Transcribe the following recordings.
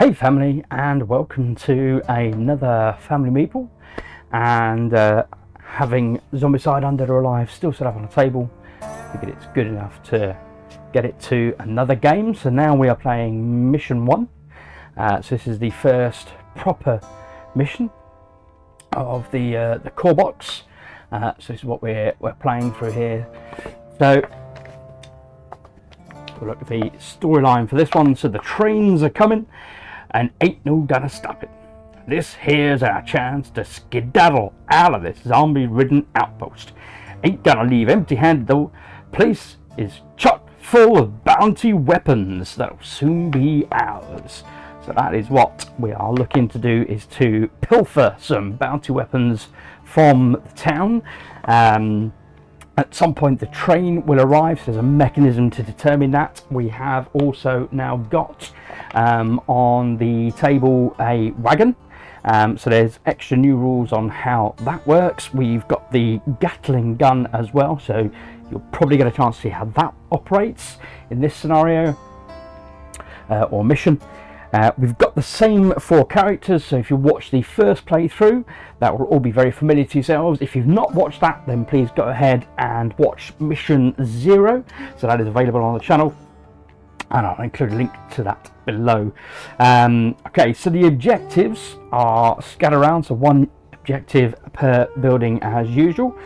Hey family, and welcome to another Family Meeple. And having Zombicide Undead or Alive still set up on the table, I figured it's good enough to get it to another game. So now we are playing Mission 1. So this is the first proper mission of the core box. So this is what we're playing through here. So we'll look at the storyline for this one. So the trains are coming and ain't no gonna stop it. This here's our chance to skedaddle out of this zombie-ridden outpost. Ain't gonna leave empty-handed though. Place is chock full of bounty weapons that'll soon be ours. So that is what we are looking to do, is to pilfer some bounty weapons from the town. At some point the train will arrive, so there's a mechanism to determine that. We have also now got on the table a wagon, so there's extra new rules on how that works. We've got the Gatling gun as well, so you'll probably get a chance to see how that operates in this scenario or mission. We've got the same 4 characters, so if you watch the first playthrough, that will all be very familiar to yourselves. If you've not watched that, then please go ahead and watch Mission 0, so that is available on the channel, and I'll include a link to that below. Okay, so the objectives are scattered around, so 1 objective per building as usual.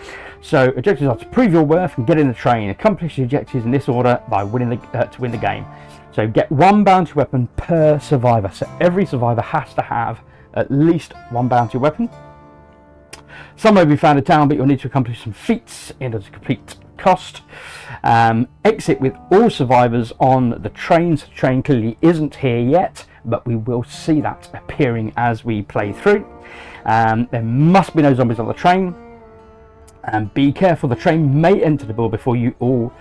So objectives are to prove your worth and get in the train. Accomplish the objectives in this order by winning to win the game. So get 1 bounty weapon per survivor. So every survivor has to have at least 1 bounty weapon. Some may be found in town, but you'll need to accomplish some feats in order to complete cost. Exit with all survivors on the train. So the train clearly isn't here yet, but we will see that appearing as we play through. There must be no zombies on the train. And be careful, the train may enter the board before you all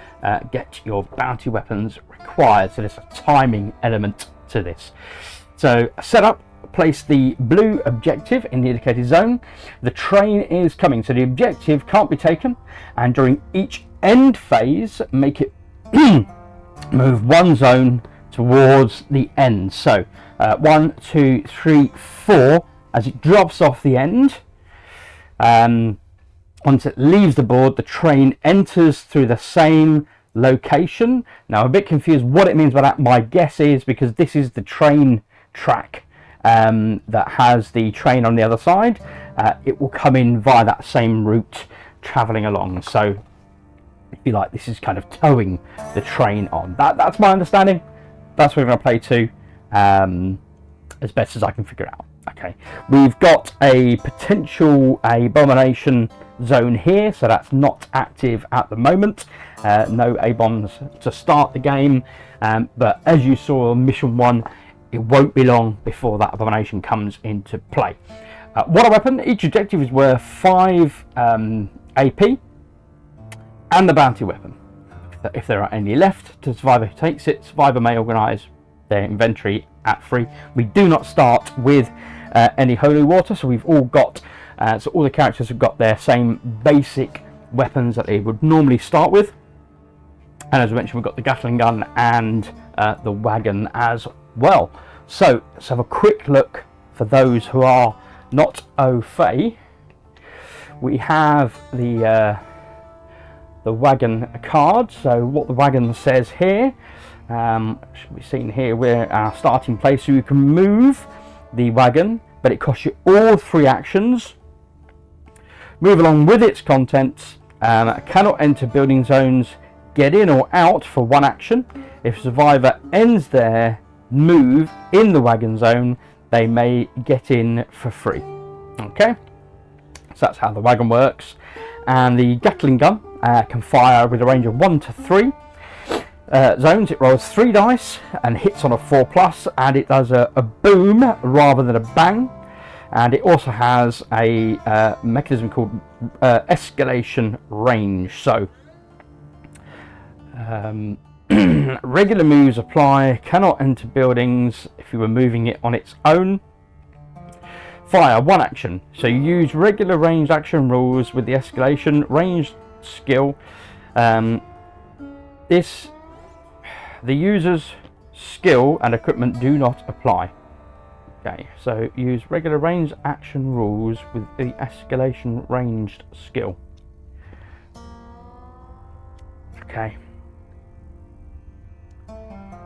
get your bounty weapons required. So there's a timing element to this. So set up, place the blue objective in the indicated zone. The train is coming, so the objective can't be taken. And during each end phase, make it move 1 zone towards the end. So 1, 2, 3, 4, as it drops off the end. Once it leaves the board, the train enters through the same location. Now, I'm a bit confused what it means by that. My guess is because this is the train track that has the train on the other side, it will come in via that same route travelling along. So, if you like, this is kind of towing the train on. That's my understanding. That's what we're going to play to, as best as I can figure out. Okay, we've got a potential abomination zone here, so that's not active at the moment. No A-bombs to start the game, but as you saw on Mission 1, it won't be long before that abomination comes into play. What a weapon! Each objective is worth 5 AP, and the bounty weapon. If there are any left, the survivor who takes it, survivor may organise their inventory at free. We do not start with any holy water, so we've all got so all the characters have got their same basic weapons that they would normally start with. And as I mentioned, we've got the Gatling gun and the wagon as well. So let's have a quick look for those who are not au fait. We have the wagon card. So what the wagon says here should be seen here. We're at our starting place, so you can move the wagon, but it costs you all 3 actions. Move along with its contents. Cannot enter building zones. Get in or out for 1 action. If a survivor ends their move in the wagon zone, they may get in for free. Okay, so that's how the wagon works. And the Gatling gun can fire with a range of 1 to 3 zones. It rolls 3 dice and hits on a 4+, and it does a boom rather than a bang. And it also has a mechanism called escalation range. So regular moves apply. Cannot enter buildings if you were moving it on its own. Fire 1 action. So you use regular ranged action rules with the escalation range skill. The user's skill and equipment do not apply. Okay, so use regular ranged action rules with the escalation ranged skill. Okay.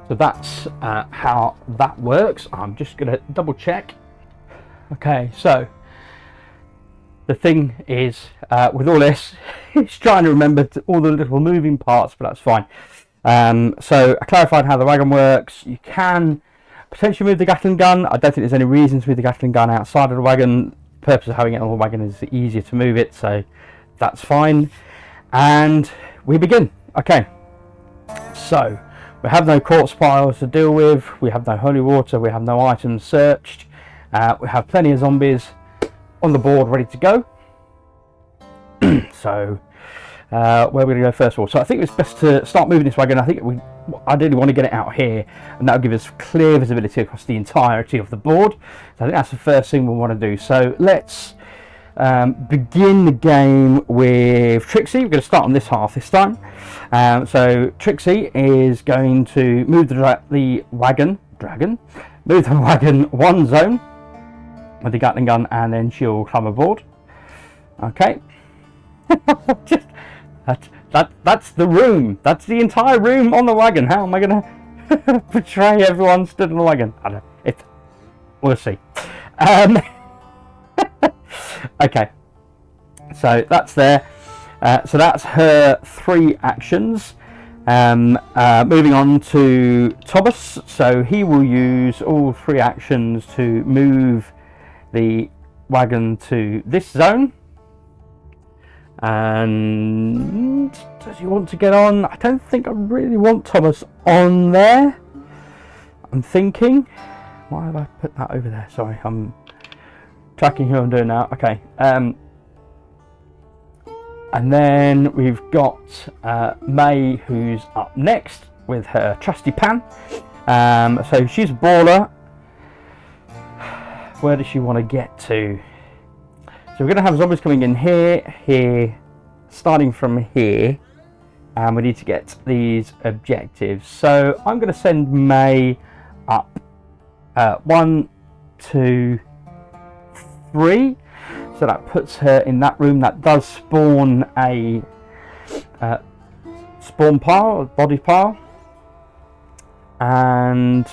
So that's how that works. I'm just going to double check. Okay, so the thing is, with all this, it's trying to remember all the little moving parts, but that's fine. So I clarified how the wagon works. You can potentially move the Gatling gun. I don't think there's any reason to move the Gatling gun outside of the wagon. The purpose of having it on the wagon is easier to move it, so that's fine. And we begin. Okay, so we have no corpse piles to deal with, we have no holy water, we have no items searched, we have plenty of zombies on the board ready to go. So where we're going to go first of all. So I think it's best to start moving this wagon. I think we ideally want to get it out here, and that'll give us clear visibility across the entirety of the board. So I think that's the first thing we want to do. So let's begin the game with Trixie. We're going to start on this half this time. So Trixie is going to move the wagon one zone with the Gatling gun, and then she'll climb aboard. Okay. That's the room. That's the entire room on the wagon. How am I going to portray everyone stood on the wagon? I don't know. We'll see. Okay, so that's there. So that's her 3 actions. Moving on to Thomas. So he will use all 3 actions to move the wagon to this zone. And does he want to get on? I don't think I really want Thomas on there. I'm thinking, why have I put that over there? Sorry, I'm tracking who I'm doing now. Okay. And then we've got May, who's up next with her trusty pan. So she's a brawler. Where does she want to get to? So we're going to have zombies coming in here, starting from here. And we need to get these objectives. So I'm going to send May up 1, 2, 3. So that puts her in that room. That does spawn a spawn pile, body pile. And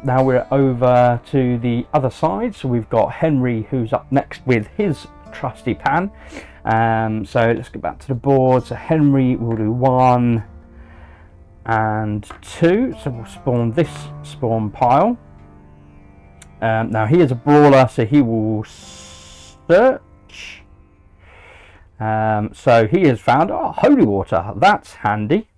now we're over to the other side. So we've got Henry, who's up next with his trusty pan. So let's go back to the board. So Henry will do 1 and 2. So we'll spawn this spawn pile. Now he is a brawler, so he will search. So he has found holy water. That's handy.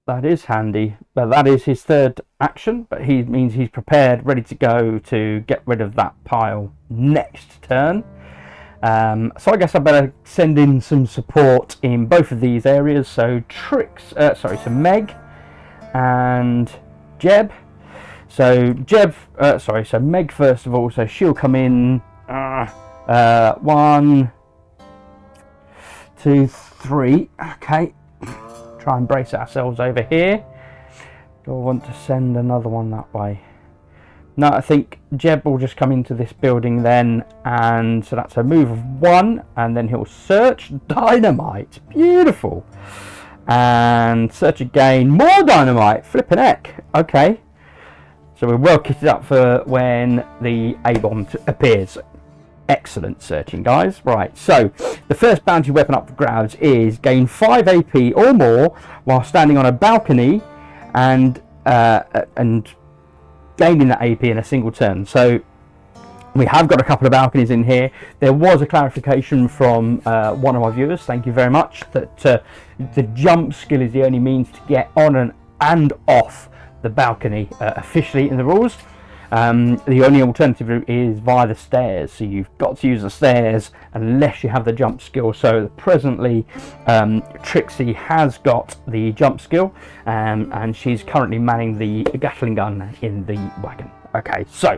That is handy. But that is his 3rd action. But he means he's prepared, ready to go to get rid of that pile next turn. So I guess I better send in some support in both of these areas. So so Meg and Jeb. So so Meg first of all. So she'll come in. 1, 2, 3. Okay. Try and brace ourselves over here. Do I want to send another one that way? No, I think Jeb will just come into this building then, and so that's a move of 1, and then he'll search. Dynamite, beautiful. And search again, more dynamite, flipping heck. Okay, so we're well kitted up for when the A-bomb appears. Excellent searching, guys. Right, so the first bounty weapon up for grabs is gain 5 AP or more while standing on a balcony and gaining that AP in a single turn. So we have got a couple of balconies in here. There was a clarification from one of my viewers, thank you very much, that the jump skill is the only means to get on and off the balcony officially in the rules. The only alternative route is via the stairs, so you've got to use the stairs unless you have the jump skill. So presently Trixie has got the jump skill, and she's currently manning the Gatling gun in the wagon. Okay, so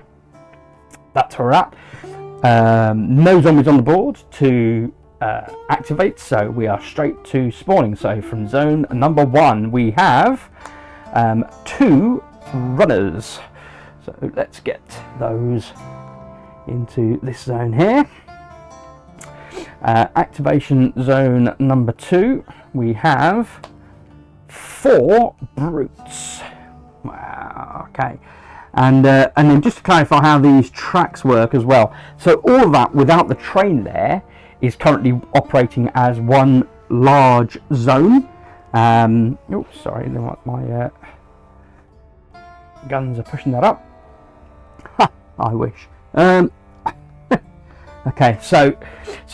that's where we're at. No zombies on the board to activate, so we are straight to spawning. So from zone number 1 we have 2 runners. So let's get those into this zone here. Activation zone number 2, we have 4 brutes. Wow, okay. And then just to clarify how these tracks work as well. So all of that without the train there is currently operating as one large zone. Oh, sorry, my guns are pushing that up. Ha, I wish. Okay, so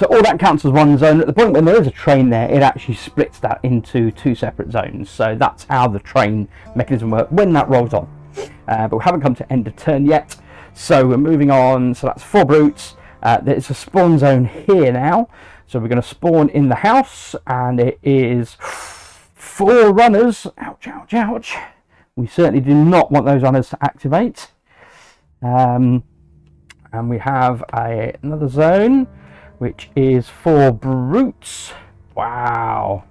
all that counts as one zone. At the point when there is a train there, it actually splits that into 2 separate zones. So that's how the train mechanism works when that rolls on. But we haven't come to end of turn yet, so we're moving on. So that's 4 brutes. There's a spawn zone here now, so we're going to spawn in the house, and it is 4 runners. Ouch, ouch, ouch. We certainly do not want those runners to activate. And we have another zone, which is 4 brutes. Wow.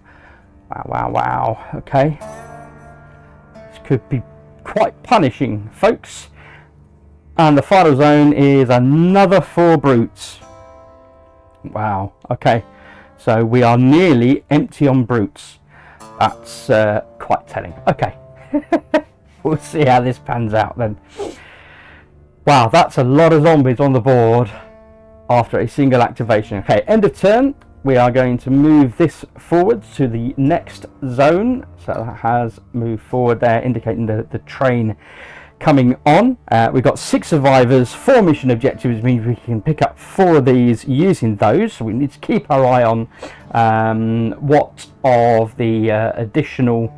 Wow, wow, wow. Okay. This could be quite punishing, folks. And the final zone is another 4 brutes. Wow. Okay. So we are nearly empty on brutes. That's quite telling. Okay. We'll see how this pans out then. Wow, that's a lot of zombies on the board after a single activation. Okay, end of turn. We are going to move this forward to the next zone. So that has moved forward there, indicating the train coming on. We've got 6 survivors, 4 mission objectives, which means we can pick up 4 of these using those. So we need to keep our eye on what of the additional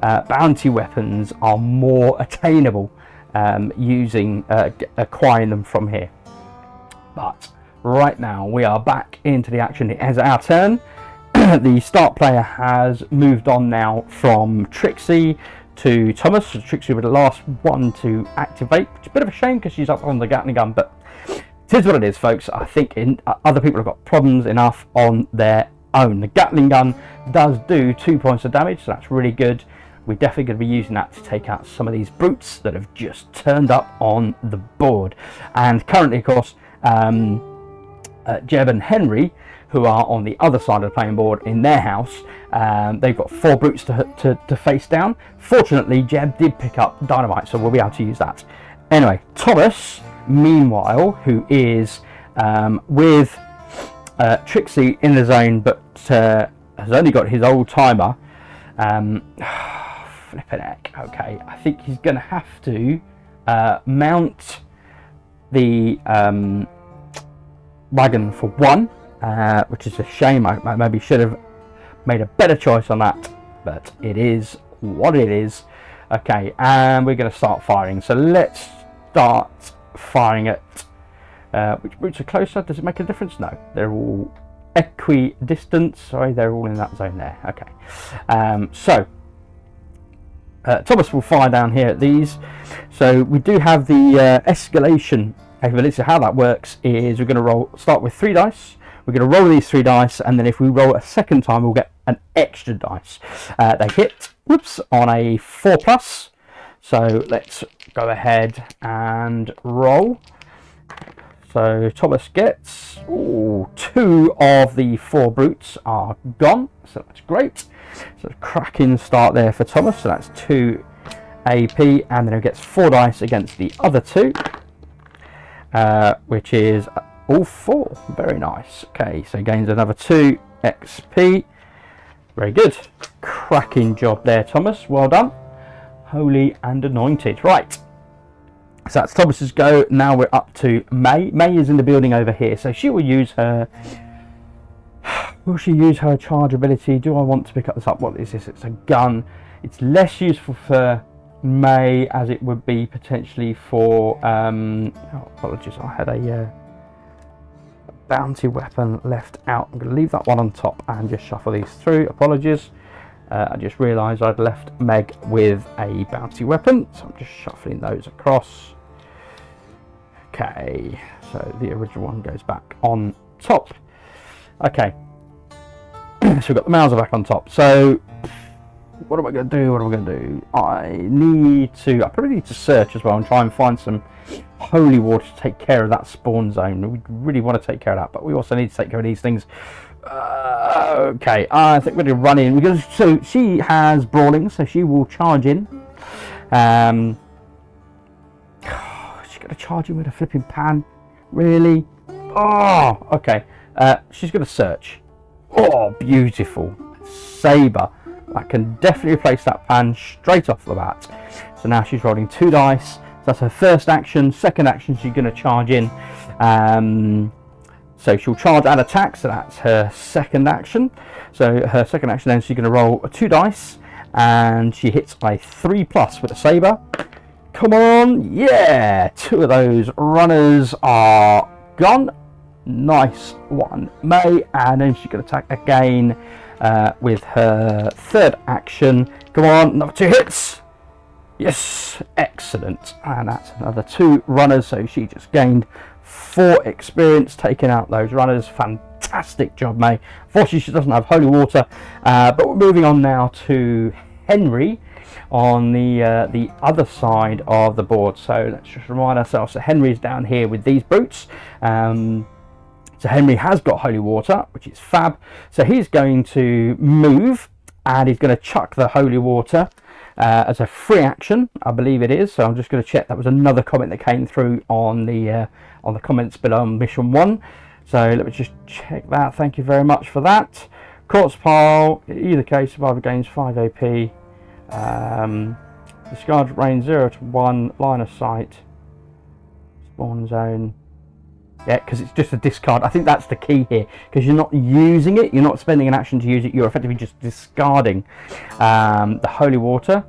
bounty weapons are more attainable using acquiring them from here. But right now we are back into the action. It is our turn. The start player has moved on now from Trixie to Thomas. So Trixie was the last one to activate, which is a bit of a shame because she's up on the Gatling gun, but it is what it is, folks. I think other people have got problems enough on their own. The Gatling gun does do 2 points of damage, so that's really good. We're definitely going to be using that to take out some of these brutes that have just turned up on the board. And currently, of course, Jeb and Henry, who are on the other side of the playing board in their house, they've got 4 brutes to face down. Fortunately, Jeb did pick up dynamite, so we'll be able to use that. Anyway, Thomas, meanwhile, who is with Trixie in the zone, but has only got his old timer. Flippin' heck. Okay, I think he's going to have to mount the wagon for 1, which is a shame. I maybe should have made a better choice on that, but it is what it is. Okay, and we're going to start firing. So let's start firing at which brutes are closer. Does it make a difference? No, they're all equidistant. Sorry, they're all in that zone there. Okay, so Thomas will fire down here at these. So we do have the escalation capability. So how that works is we're going to start with 3 dice. We're going to roll these 3 dice, and then if we roll a second time, we'll get an extra dice. They hit, whoops, on a 4+. So let's go ahead and roll. So Thomas gets 2 of the 4 brutes are gone. So that's great. So cracking start there for Thomas. So that's 2 AP, and then he gets 4 dice against the other 2, which is all 4. Very nice. Okay, so he gains another 2 XP. Very good. Cracking job there, Thomas. Well done. Holy and anointed. Right. So that's Thomas's go. Now we're up to May. May is in the building over here, so she will use her. Will she use her charge ability? Do I want to pick up this up? What is this? It's a gun. It's less useful for May as it would be potentially for. Oh, apologies. I had a bounty weapon left out. I'm going to leave that one on top and just shuffle these through. Apologies. I just realised I'd left Meg with a bounty weapon, so I'm just shuffling those across. Okay, so the original one goes back on top. Okay, so we've got the Mauser back on top. So What am I going to do? What am I going to do? I probably need to search as well and try and find some holy water to take care of that spawn zone. We really want to take care of that, but we also need to take care of these things. Okay, I think we're going to run in because so she has brawling, so she will charge in. She's going to charge in with a flipping pan. Really? Oh, okay. She's going to search. Oh, beautiful. Saber. That can definitely replace that pan straight off the bat. So now she's rolling 2 dice. So that's her first action. Second action, she's going to charge in. So she'll charge and attack. So that's her second action. So her second action, then she's going to roll 2 dice. And she hits a 3+ with a saber. Come on. Yeah. 2 of those runners are gone. Nice one, May. And then she's going to attack again with her third action. Come on, another 2 hits. Yes, excellent. And that's another 2 runners. So she just gained 4 experience taking out those runners. Fantastic job, May. Unfortunately, she doesn't have holy water. But we're moving on now to Henry on the other side of the board. So let's just remind ourselves that Henry's down here with these brutes. So Henry has got holy water, which is fab. So he's going to move and he's going to chuck the holy water as a free action, I believe it is. So I'm just going to check. That was another comment that came through on the comments below on mission 1. So let me just check that. Thank you very much for that. Corpse pile. In either case, survivor gains 5 AP. Discard range 0 to 1. Line of sight. Spawn zone. Yeah, because it's just a discard. I think that's the key here, because you're not using it, you're not spending an action to use it, you're effectively just discarding the holy water.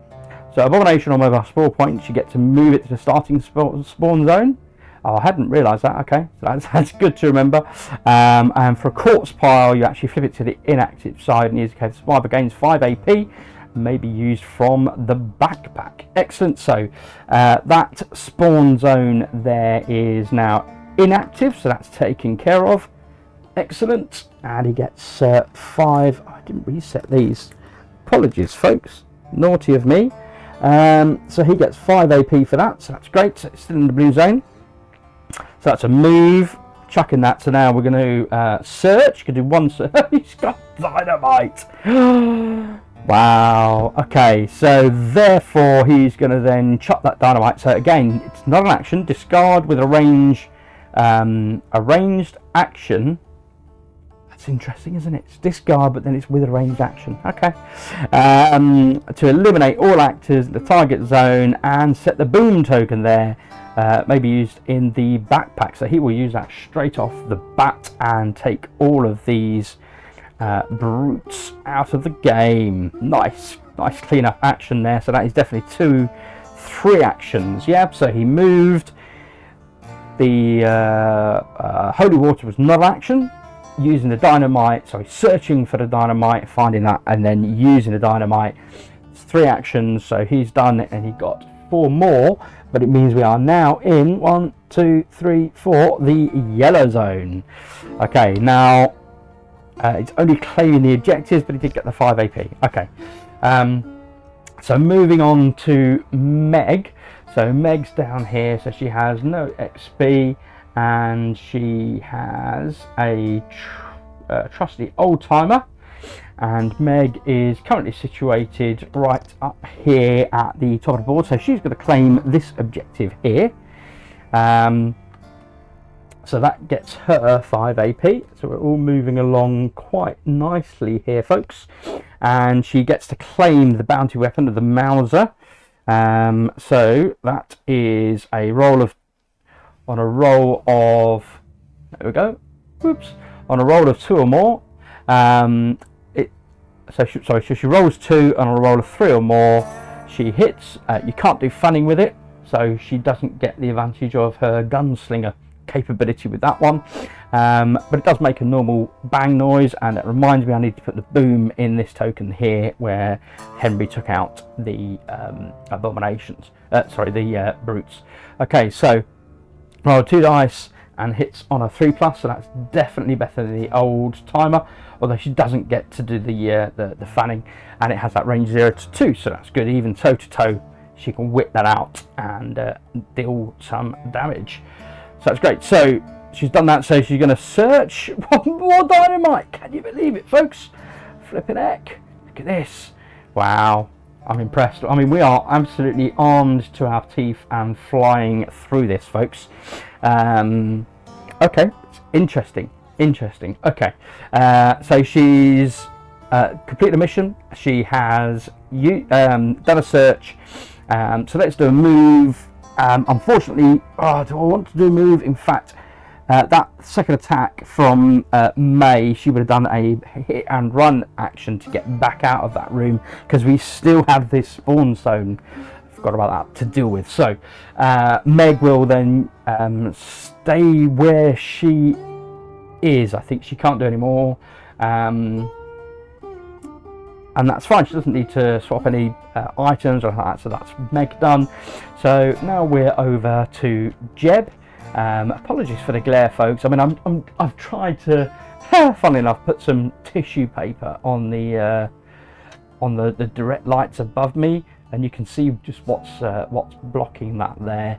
So abomination on mobile spawn point, you get to move it to the starting spawn zone. Oh, I hadn't realised that. Okay, so that's good to remember. And for a corpse pile, you actually flip it to the inactive side, and in this case, survivor gains 5 AP. May be used from the backpack. Excellent. So that spawn zone there is now inactive, so that's taken care of. Excellent. And he gets 5. I didn't reset these. Apologies, folks. Naughty of me. So he gets 5 AP for that, so that's great. So it's still in the blue zone. So that's a move. Chucking that. So now we're going to search. Can do 1 search. He's got dynamite. Wow. Okay, so therefore he's going to then chuck that dynamite. So again, it's not an action. Discard with a ranged action. That's interesting, isn't it? It's discard, but then it's with a ranged action. Okay. To eliminate all actors in the target zone and set the boom token there. May be used in the backpack. So he will use that straight off the bat and take all of these brutes out of the game. Nice clean up action there. So that is definitely 3 actions. Yeah. So he moved. The holy water was not action. Using the dynamite, sorry, searching for the dynamite, finding that, and then using the dynamite. It's 3 actions, so he's done it, and he got 4 more. But it means we are now in 1, 2, 3, 4, the yellow zone. Okay, now it's only claiming the objectives, but he did get the 5 AP. Okay, so moving on to Meg. So Meg's down here, so she has no XP, and she has a trusty old timer. And Meg is currently situated right up here at the top of the board, so she's going to claim this objective here. So that gets her 5 AP. So we're all moving along quite nicely here, folks. And she gets to claim the bounty weapon of the Mauser. So that is a roll of, on a roll of, there we go, whoops, on a roll of 2 or more, so she rolls 2, and on a roll of 3 or more, she hits. You can't do fanning with it, so she doesn't get the advantage of her gunslinger capability with that one, but it does make a normal bang noise, and it reminds me I need to put the boom in this token here where Henry took out the abominations, the brutes. Okay, so roll 2 dice, and hits on a 3+, so that's definitely better than the old timer, although she doesn't get to do the fanning, and it has that range 0 to 2, so that's good. Even toe to toe she can whip that out and deal some damage, so that's great. So she's done that, so she's going to search one more dynamite. Can you believe it, folks? Flipping heck, look at this. Wow, I'm impressed. I mean, we are absolutely armed to our teeth and flying through this, folks. Okay, it's interesting. Okay, so she's completed a mission. She has done a search. So let's do a move. Unfortunately, do I want to do a move? In fact, that second attack from May, she would have done a hit and run action to get back out of that room, because we still have this spawn zone, forgot about that, to deal with. So Meg will then stay where she is. I think she can't do any more, and that's fine. She doesn't need to swap any items or that, so that's Meg done. So now we're over to Jeb. Apologies for the glare, folks. I mean, I've tried to, funnily enough, put some tissue paper on the direct lights above me, and you can see just what's blocking that there.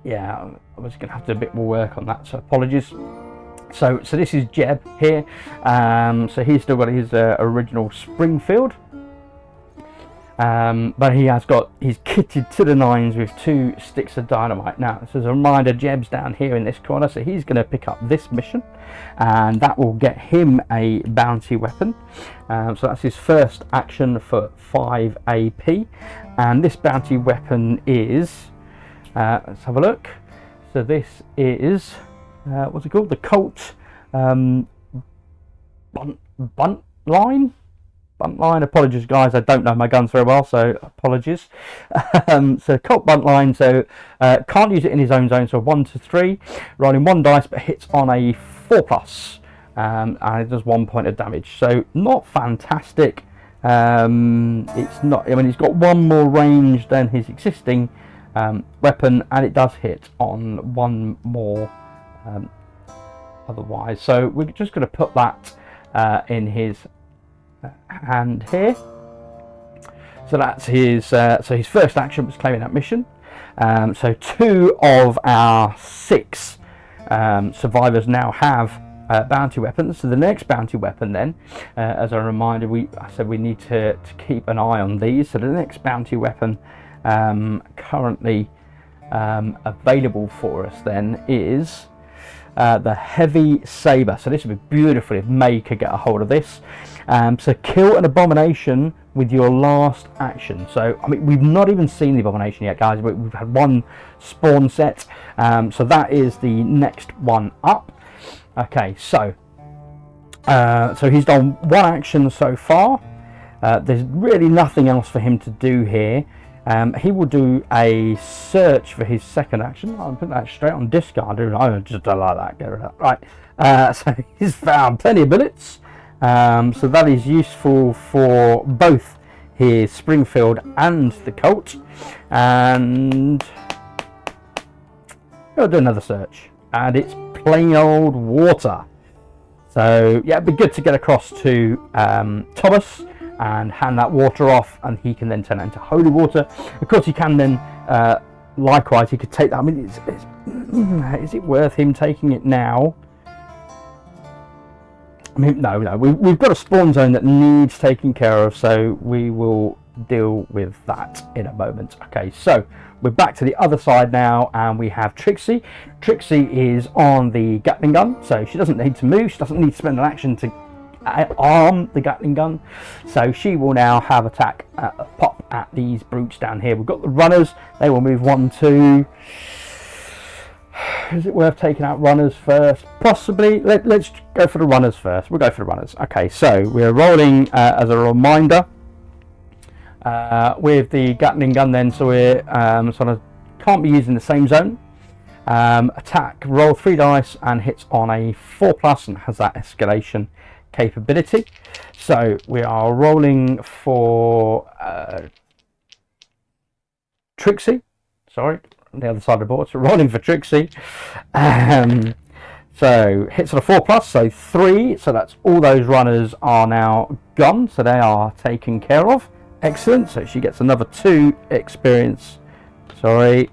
Yeah, I was going to have to do a bit more work on that, so apologies. So this is Jeb here. So he's still got his original Springfield. But he's kitted to the nines with 2 sticks of dynamite. Now, this is a reminder, Jeb's down here in this corner, so he's going to pick up this mission, and that will get him a bounty weapon. So that's his first action for 5 AP, and this bounty weapon is, let's have a look. So this is, what's it called? The Colt bunt line. Apologies, guys, I don't know my guns very well, so apologies. So Colt bunt line, so can't use it in his own zone, so 1 to 3, rolling 1 dice, but hits on a 4+, and it does 1 point of damage. So not fantastic. It's not. I mean, he's got 1 more range than his existing weapon, and it does hit on 1 more otherwise. So we're just going to put that in his hand here. So that's his his first action was claiming that mission. So 2 of our 6 survivors now have bounty weapons. So the next bounty weapon then, as a reminder, I said we need to keep an eye on these. So the next bounty weapon currently available for us then is the heavy saber. So this would be beautiful if May could get a hold of this. So kill an abomination with your last action. So I mean, we've not even seen the abomination yet, guys, but we've had 1 spawn set. So that is the next one up. Okay, so he's done 1 action so far. There's really nothing else for him to do here. He will do a search for his second action. I'll put that straight on discard. I just don't like that. Get rid of that. Right. So he's found plenty of bullets. So that is useful for both his Springfield and the Colt. And he'll do another search. And it's plain old water. So yeah, it'd be good to get across to Thomas and hand that water off, and he can then turn it into holy water. Of course, he can then, likewise, he could take that. I mean, is it worth him taking it now? I mean, no, we've got a spawn zone that needs taking care of, so we will deal with that in a moment. Okay, so we're back to the other side now, and we have Trixie. Trixie is on the Gatling gun, so she doesn't need to move. She doesn't need to spend an action to arm the Gatling gun, so she will now have attack pop at these brutes down here. We've got the runners. They will move 1, 2. Is it worth taking out runners first? Possibly. Let's go for the runners first. We'll go for the runners. Okay, so we're rolling as a reminder with the Gatling gun then, so we're sort of can't be used in the same zone. Attack, roll 3 dice and hits on a 4+ and has that escalation capability. So we are rolling for Trixie. Sorry, on the other side of the board, so rolling for Trixie. So hits on a 4+, so 3, so that's all those runners are now gone, so they are taken care of. Excellent, so she gets another 2 experience. Sorry,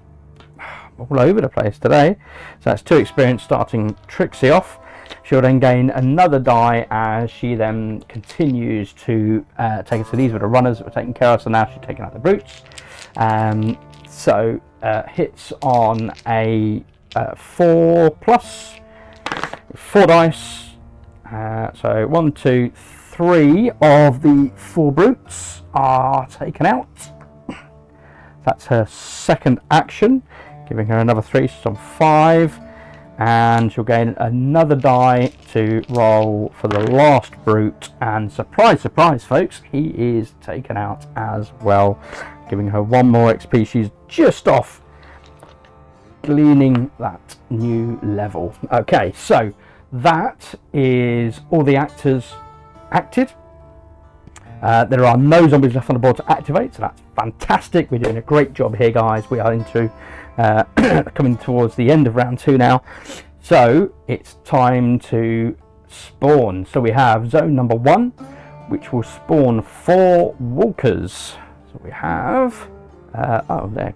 all over the place today. So that's 2 experience starting Trixie off. She'll then gain another die as she then continues to take it. So these were the runners that were taken care of, so now she's taking out the brutes. So hits on a 4+, 4 dice. So 1, 2, 3 of the 4 brutes are taken out. That's her second action, giving her another 3, so she's on 5. And she'll gain another die to roll for the last brute, and surprise, surprise, folks, he is taken out as well, giving her 1 more XP. She's just off gleaning that new level. Okay, so that is all the actors acted. There are no zombies left on the board to activate, so that's fantastic. We're doing a great job here, guys. We are into coming towards the end of round 2 now, so it's time to spawn. So we have zone number 1, which will spawn 4 walkers. So we have oh, they're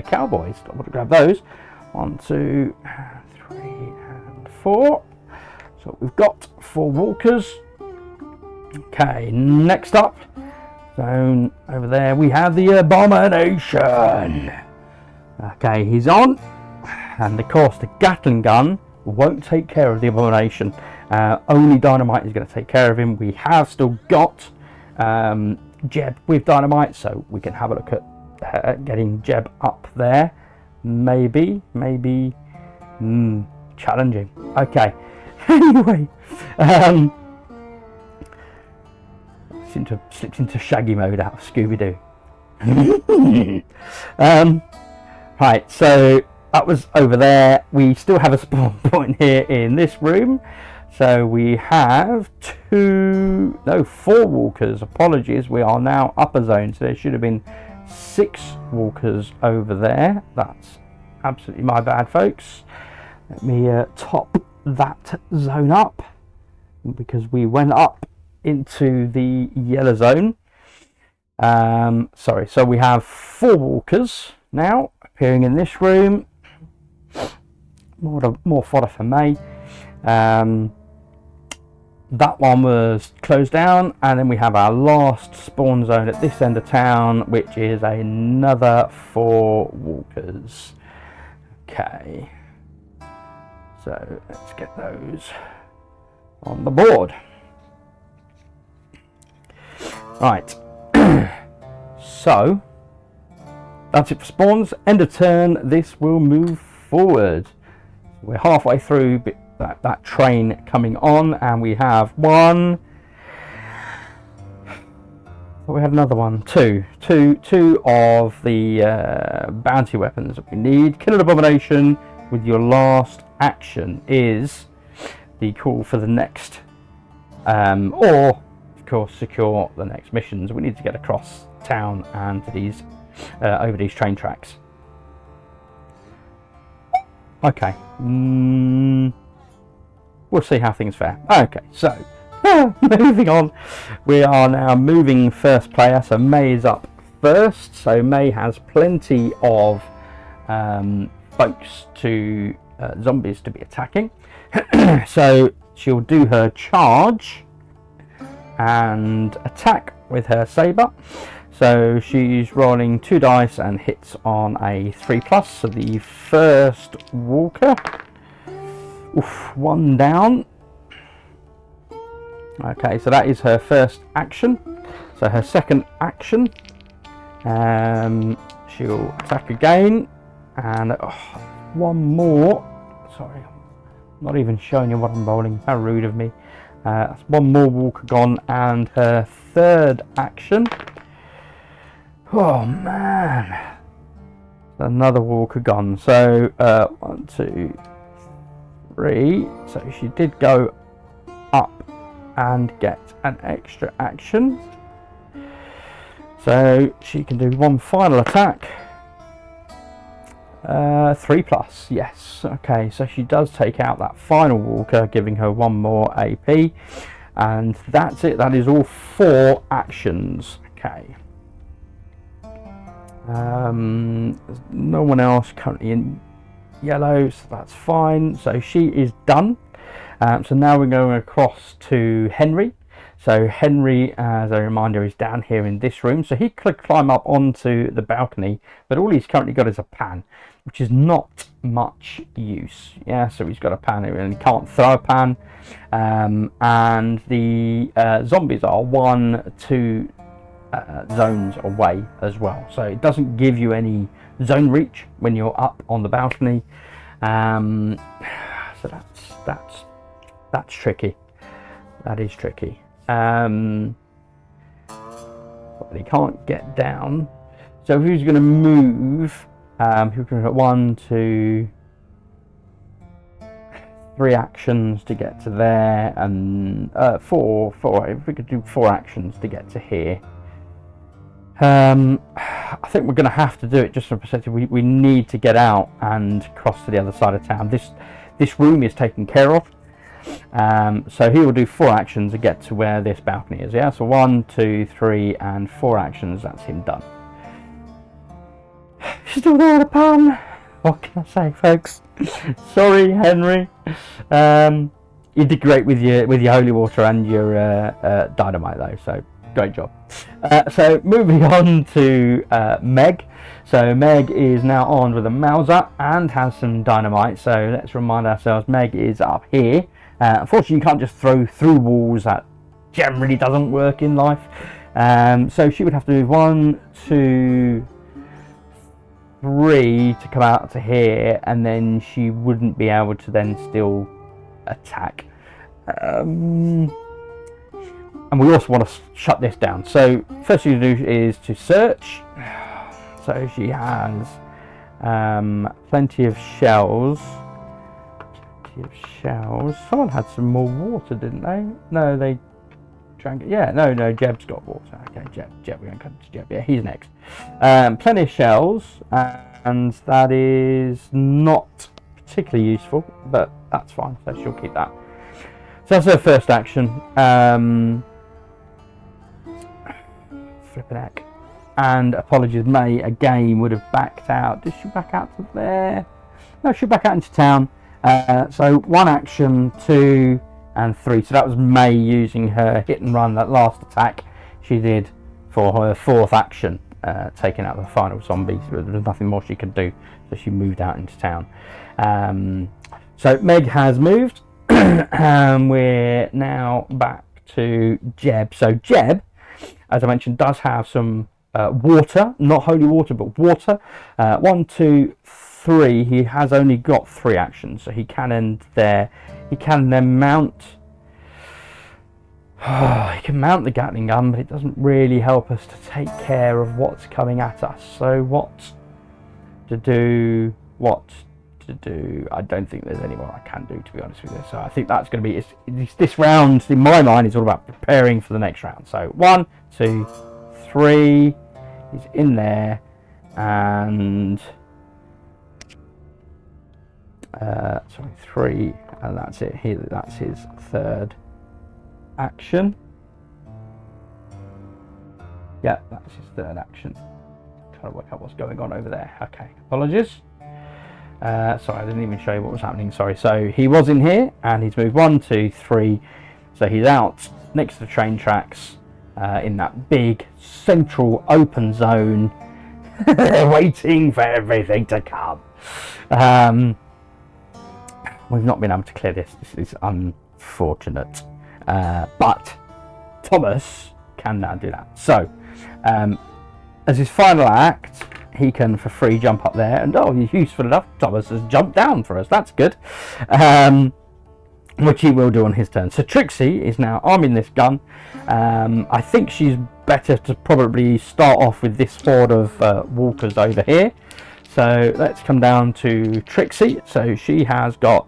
cowboys. I want to grab those. 1, 2, 3, and 4. So we've got 4 walkers. Okay, next up, zone over there, we have the Abomination. Okay, he's on, and of course the Gatling gun won't take care of the Abomination. Only Dynamite is going to take care of him. We have still got Jeb with Dynamite, so we can have a look at getting Jeb up there. Maybe challenging. Okay, anyway, slipped into Shaggy mode out of Scooby-Doo. Right, so that was over there. We still have a spawn point here in this room. So we have 4 walkers. Apologies, we are now upper zone. So there should have been 6 walkers over there. That's absolutely my bad, folks. Let me top that zone up, because we went up into the yellow zone. Sorry, so we have 4 walkers now appearing in this room. More fodder for May. That one was closed down, and then we have our last spawn zone at this end of town, which is another 4 walkers. Okay, so let's get those on the board. Right, so that's it for spawns. End of turn, this will move forward. We're halfway through that train coming on, and we have 1. We had another one, 2 of the bounty weapons that we need. Kill an Abomination with your last action is the call for the next, or of course secure the next missions. We need to get across town and to these over these train tracks. Okay, we'll see how things fare. Okay, so moving on, we are now moving first player. So May is up first. So May has plenty of folks to zombies to be attacking. So she'll do her charge and attack with her saber. So she's rolling 2 dice and hits on a 3+. So the first walker, 1 down. Okay, so that is her first action. So her second action, she'll attack again, and 1 more. Sorry, I'm not even showing you what I'm rolling. How rude of me. That's 1 more walker gone, and her third action. Oh man, another walker gone. So 1, 2, 3. So she did go up and get an extra action. So she can do 1 final attack. 3+, yes. Okay, so she does take out that final walker, giving her 1 more AP, and that's it. That is all 4 actions. Okay. There's no one else currently in yellow, so that's fine. So she is done. So now we're going across to Henry. So Henry, as a reminder, is down here in this room. So he could climb up onto the balcony, but all he's currently got is a pan, which is not much use. Yeah, so he's got a pan and he can't throw a pan. And the zombies are 1-2 zones away as well. So it doesn't give you any zone reach when you're up on the balcony. So that's tricky. That is tricky. But he can't get down. So if he's going to move, he's going to put 1, 2, 3 actions to get to there, and 4. If we could do 4 actions to get to here. I think we're going to have to do it just from perspective. We need to get out and cross to the other side of town. This room is taken care of. So he will do 4 actions to get to where this balcony is. Yeah, so 1, 2, 3, and 4 actions. That's him done. Still there, the pan. What can I say, folks? Sorry, Henry. You did great with your holy water and your dynamite, though. So great job. So moving on to Meg. So Meg is now armed with a Mauser and has some dynamite. So let's remind ourselves, Meg is up here. Unfortunately, you can't just throw through walls. That generally doesn't work in life. So she would have to move 1, 2, 3 to come out to here, and then she wouldn't be able to then still attack. And we also want to shut this down. So first thing to do is to search. So she has plenty of shells. Someone had some more water, didn't they? No, they drank it. Yeah, no, Jeb's got water. Okay, Jeb, we're going to come to Jeb. Yeah, he's next. Plenty of shells, and that is not particularly useful, but that's fine, so she'll keep that. So that's her first action. Flipping heck. And apologies, May again would have backed out. Did she back out to there? No, she back out into town. So 1 action, 2, and 3. So that was May using her hit and run, that last attack she did for her 4th action, taking out the final zombie. So there was nothing more she could do, so she moved out into town. So Meg has moved, and we're now back to Jeb. So Jeb, as I mentioned, does have some water, not holy water, but water. 1, 2, 3. He has only got 3 actions, so he can end there. He can then mount. He can mount the Gatling gun, but it doesn't really help us to take care of what's coming at us. So what to do? I don't think there's any more I can do, to be honest with you. So I think that's going to be this round. In my mind, is all about preparing for the next round. So 1, 2, 3. He's in there, and 3, and that's it. That's his 3rd action. Yeah, that's his 3rd action. Trying to work out what's going on over there. Okay, apologies. Sorry, I didn't even show you what was happening. Sorry. So he was in here, and he's moved 1, 2, 3. So he's out next to the train tracks, in that big central open zone, waiting for everything to come. We've not been able to clear this. This is unfortunate. But Thomas can now do that. So, as his final act, he can for free jump up there, and he's useful enough. Thomas has jumped down for us. That's good. Which he will do on his turn. So Trixie is now arming this gun. I think she's better to probably start off with this horde of walkers over here. So let's come down to Trixie. So she has got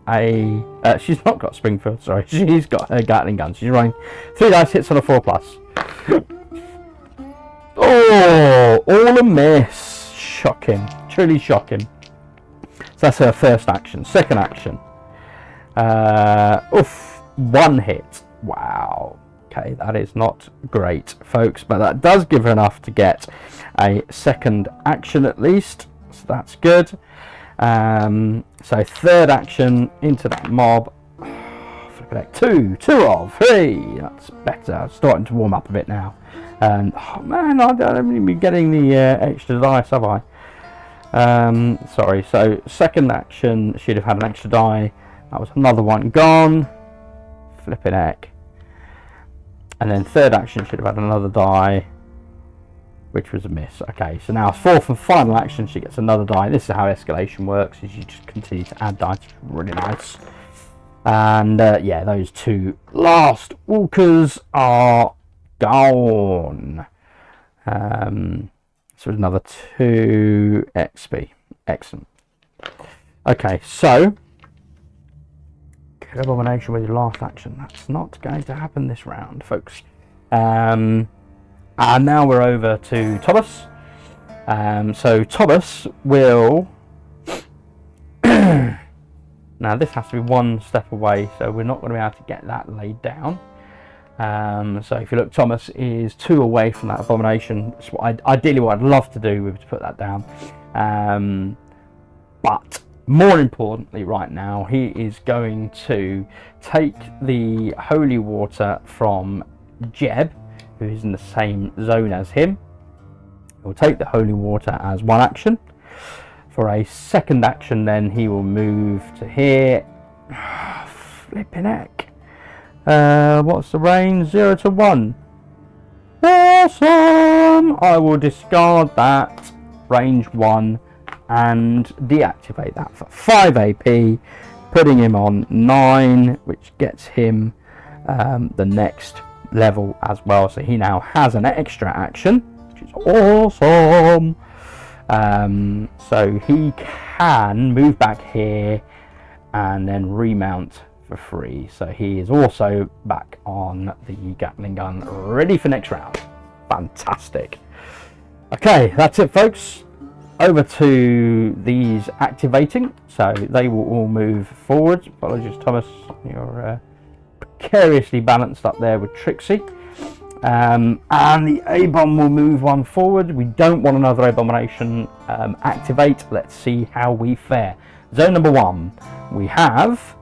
she's not got Springfield, sorry. She's got her Gatling gun. She's running 3 dice hits on a 4+. Oh, all a miss. Shocking. Truly shocking. So that's her first action. Second action. One hit. Wow. Okay, that is not great, folks, but that does give her enough to get a second action at least. So that's good. So third action into that mob. Two of 3. That's better. Starting to warm up a bit now. Oh man, I haven't even been getting the extra dice, have I? Sorry. So second action, she'd have had an extra die. That was another one gone. Flipping heck. And then third action should have had another die, which was a miss. Okay, so now fourth and final action, she gets another die. This is how escalation works, is you just continue to add dice. It's really nice. And yeah, those 2 last walkers are gone. So another 2 XP. Excellent. Okay, so abomination with your last action. That's not going to happen this round, folks. And now we're over to Thomas. So Thomas will now this has to be 1 step away, so we're not going to be able to get that laid down. So if you look, Thomas is 2 away from that abomination. That's what ideally what I'd love to do would be to put that down. But more importantly right now, he is going to take the holy water from Jeb, who is in the same zone as him. He'll take the holy water as 1 action. For a second action, then he will move to here. Flipping heck. What's the range? 0 to 1. Awesome! I will discard that range 1 and deactivate that for 5 AP, putting him on 9, which gets him the next level as well. So he now has an extra action, which is awesome. So he can move back here and then remount for free. So he is also back on the Gatling gun, ready for next round. Fantastic. Okay, that's it, folks. Over to these activating. So they will all move forward. Apologies, Thomas, you're precariously balanced up there with Trixie. And the A-bomb will move 1 forward. We don't want another abomination activate. Let's see how we fare. Zone number 1, we have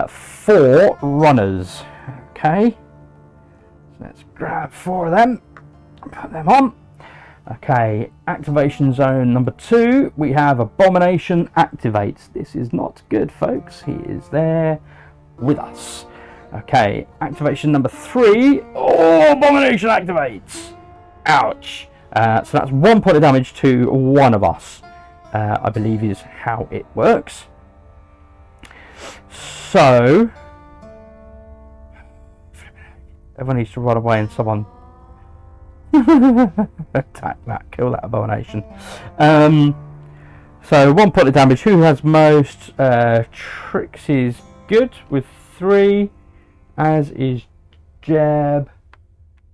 4 runners. Okay, so let's grab 4 of them and put them on. Okay, activation zone number 2, we have abomination activates. This is not good, folks. He is there with us. Okay, activation number 3. Oh, abomination activates. Ouch. So that's 1 point of damage to one of us, I believe is how it works. So everyone needs to run away and someone attack that, kill that abomination. So 1 point of damage. Who has most? Trixie's good with 3, as is Jeb.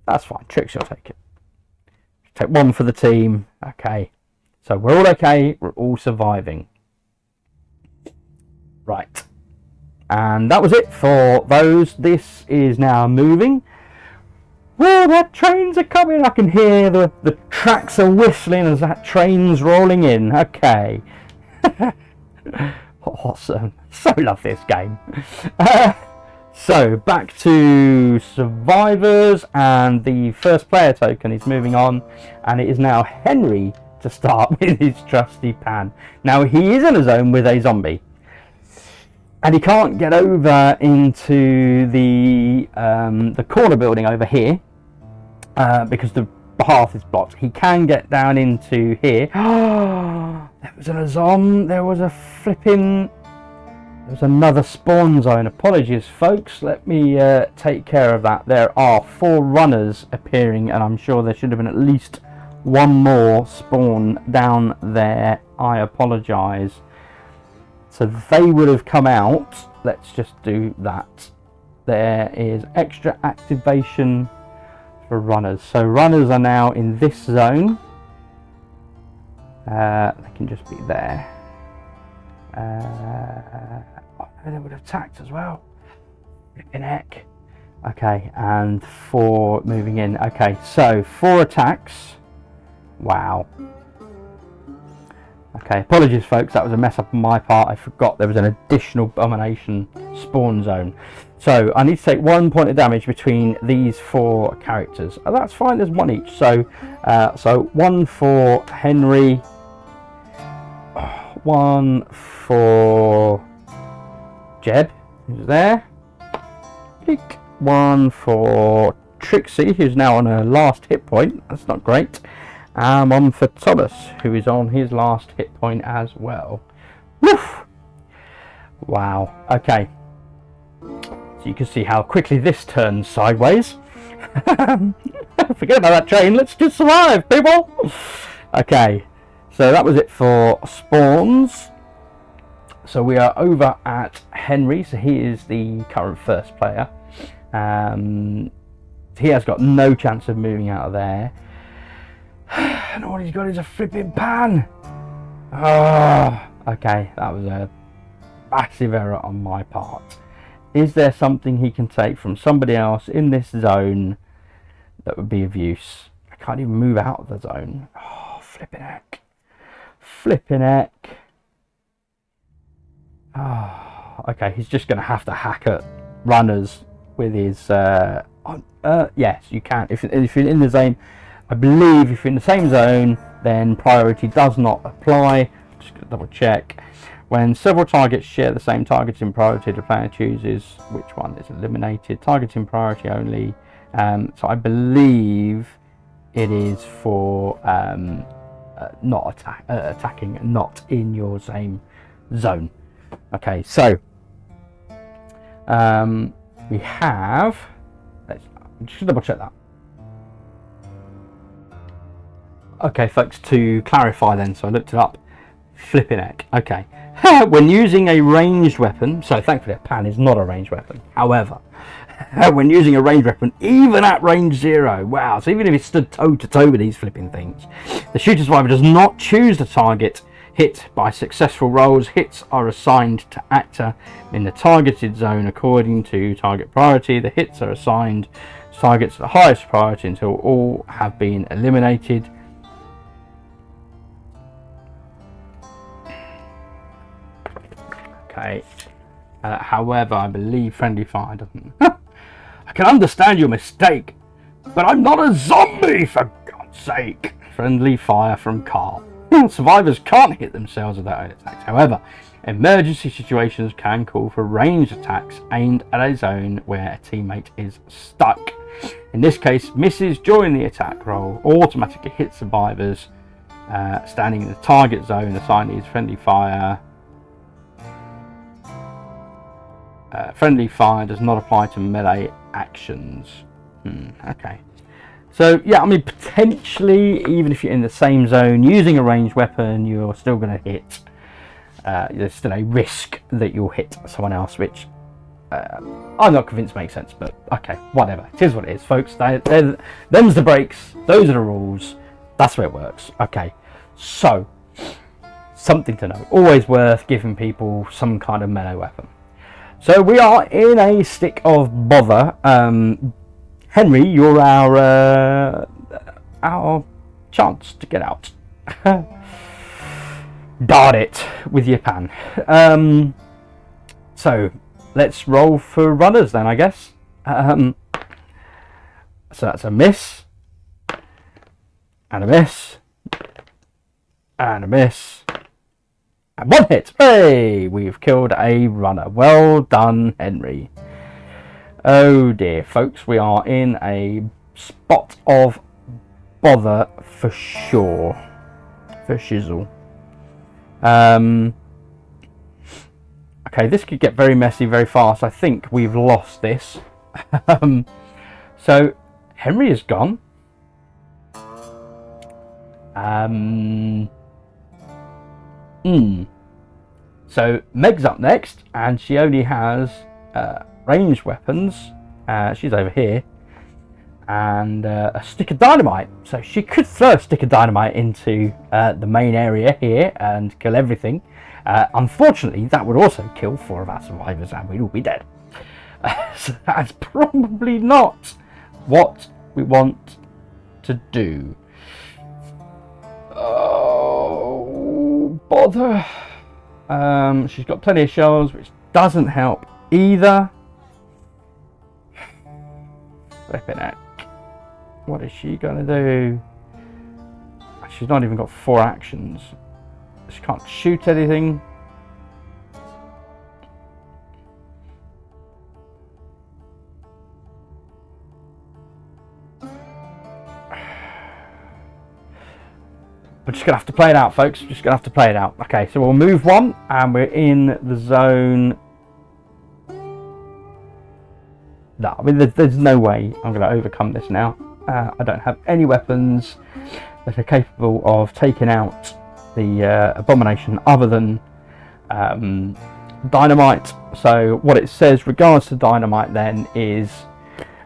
That's fine, Trixie will take it. Take 1 for the team. Okay, so we're all okay, we're all surviving. Right, and that was it for those. This is now moving. Well, the trains are coming. I can hear the tracks are whistling as that train's rolling in. Okay. Awesome. So love this game. So back to survivors, and the first player token is moving on, and it is now Henry to start with his trusty pan. Now he is in a zone with a zombie, and he can't get over into the corner building over here because the path is blocked. He can get down into here. There was a flipping. There's another spawn zone. Apologies, folks. Let me take care of that. There are 4 runners appearing, and I'm sure there should have been at least 1 more spawn down there. I apologise. So they would have come out. Let's just do that. There is extra activation for runners. So runners are now in this zone. They can just be there. Oh, they would have attacked as well. Flipping heck. Okay, and 4 moving in. Okay, so 4 attacks. Wow. Okay, apologies folks, that was a mess up on my part. I forgot there was an additional abomination spawn zone. So I need to take 1 point of damage between these 4 characters. Oh, that's fine, there's 1 each. So 1 for Henry, 1 for Jeb, who's there. 1 for Trixie, who's now on her last hit point. That's not great. And 1 for Thomas, who is on his last hit point as well. Woof! Wow. Okay. So you can see how quickly this turns sideways. Forget about that train. Let's just survive, people. Okay. So that was it for spawns. So we are over at Henry. So he is the current first player. He has got no chance of moving out of there. And all he's got is a flipping pan. Okay, that was a massive error on my part. Is there something he can take from somebody else in this zone that would be of use? I can't even move out of the zone. Oh, flipping heck. Flipping heck. Okay, he's just going to have to hack at runners with his... yes, you can. If you're in the zone... I believe if you're in the same zone, then priority does not apply. Just going to double check. When several targets share the same targeting priority, the player chooses which one is eliminated. Targeting priority only. So I believe it is for not attacking, not in your same zone. Okay, so we have. Let's just double check that. Okay, folks, to clarify then, so I looked it up. Flipping heck. Okay. When using a ranged weapon, so thankfully a pan is not a ranged weapon. However, when using a ranged weapon, even at range 0, wow, so even if it stood toe to toe with these flipping things, the shooter survivor does not choose the target hit by successful rolls. Hits are assigned to actor in the targeted zone according to target priority. The hits are assigned to targets at the highest priority until all have been eliminated. Okay. However, I believe friendly fire doesn't. I can understand your mistake, but I'm not a zombie, for God's sake. Friendly fire from Carl. Survivors can't hit themselves with their own attacks. However, emergency situations can call for ranged attacks aimed at a zone where a teammate is stuck. In this case, misses during the attack roll automatically hit survivors standing in the target zone. Assigned these friendly fire. Friendly fire does not apply to melee actions. Okay. So, yeah, I mean, potentially, even if you're in the same zone, using a ranged weapon, you're still going to hit. There's still a risk that you'll hit someone else, which I'm not convinced makes sense, but okay, whatever. It is what it is, folks. Them's the breaks. Those are the rules. That's the way it works. Okay. So, something to know. Always worth giving people some kind of melee weapon. So we are in a stick of bother. Henry, you're our chance to get out. Dart it with your pan. So let's roll for runners then, I guess. So that's a miss, and a miss, and a miss. And 1 hit. Hey, we've killed a runner. Well done, Henry. Oh dear, folks, we are in a spot of bother for sure. For shizzle. Okay, this could get very messy very fast. I think we've lost this. So, Henry is gone. So Meg's up next, and she only has ranged weapons. She's over here. and a stick of dynamite. So she could throw a stick of dynamite into the main area here and kill everything. Unfortunately, that would also kill 4 of our survivors and we'd all be dead. So that's probably not what we want to do. Oh, bother. She's got plenty of shells, which doesn't help either. Flipping heck. What is she going to do? She's not even got 4 actions. She can't shoot anything. We're just going to have to play it out, folks. Just going to have to play it out. Okay, so we'll move 1, and we're in the zone. No, I mean, there's no way I'm going to overcome this now. I don't have any weapons that are capable of taking out the abomination other than dynamite. So what it says regards to dynamite then is,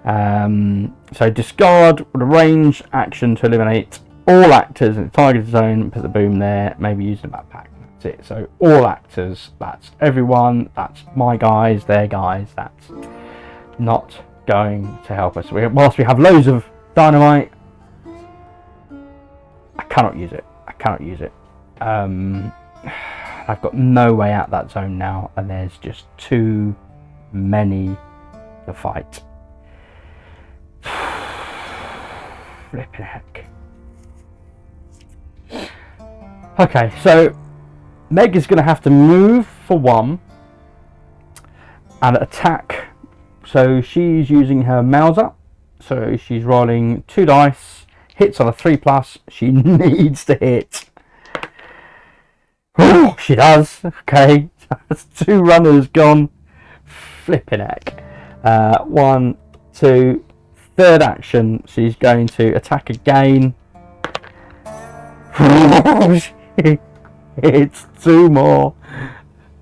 so discard with a range action to eliminate all actors in the targeted zone, put the boom there, maybe use the backpack. That's it. So all actors, that's everyone, that's my guys, their guys, that's not going to help us. Whilst we have loads of dynamite, I cannot use it. I cannot use it. I've got no way out that zone now, and there's just too many to fight. Flipping heck. Okay, so Meg is going to have to move for 1 and attack. So she's using her Mauser. So she's rolling 2 dice. Hits on a 3+. She needs to hit. Oh, she does. Okay, that's 2 runners gone. Flipping heck. 1, 2, third action. She's going to attack again. It's 2 more.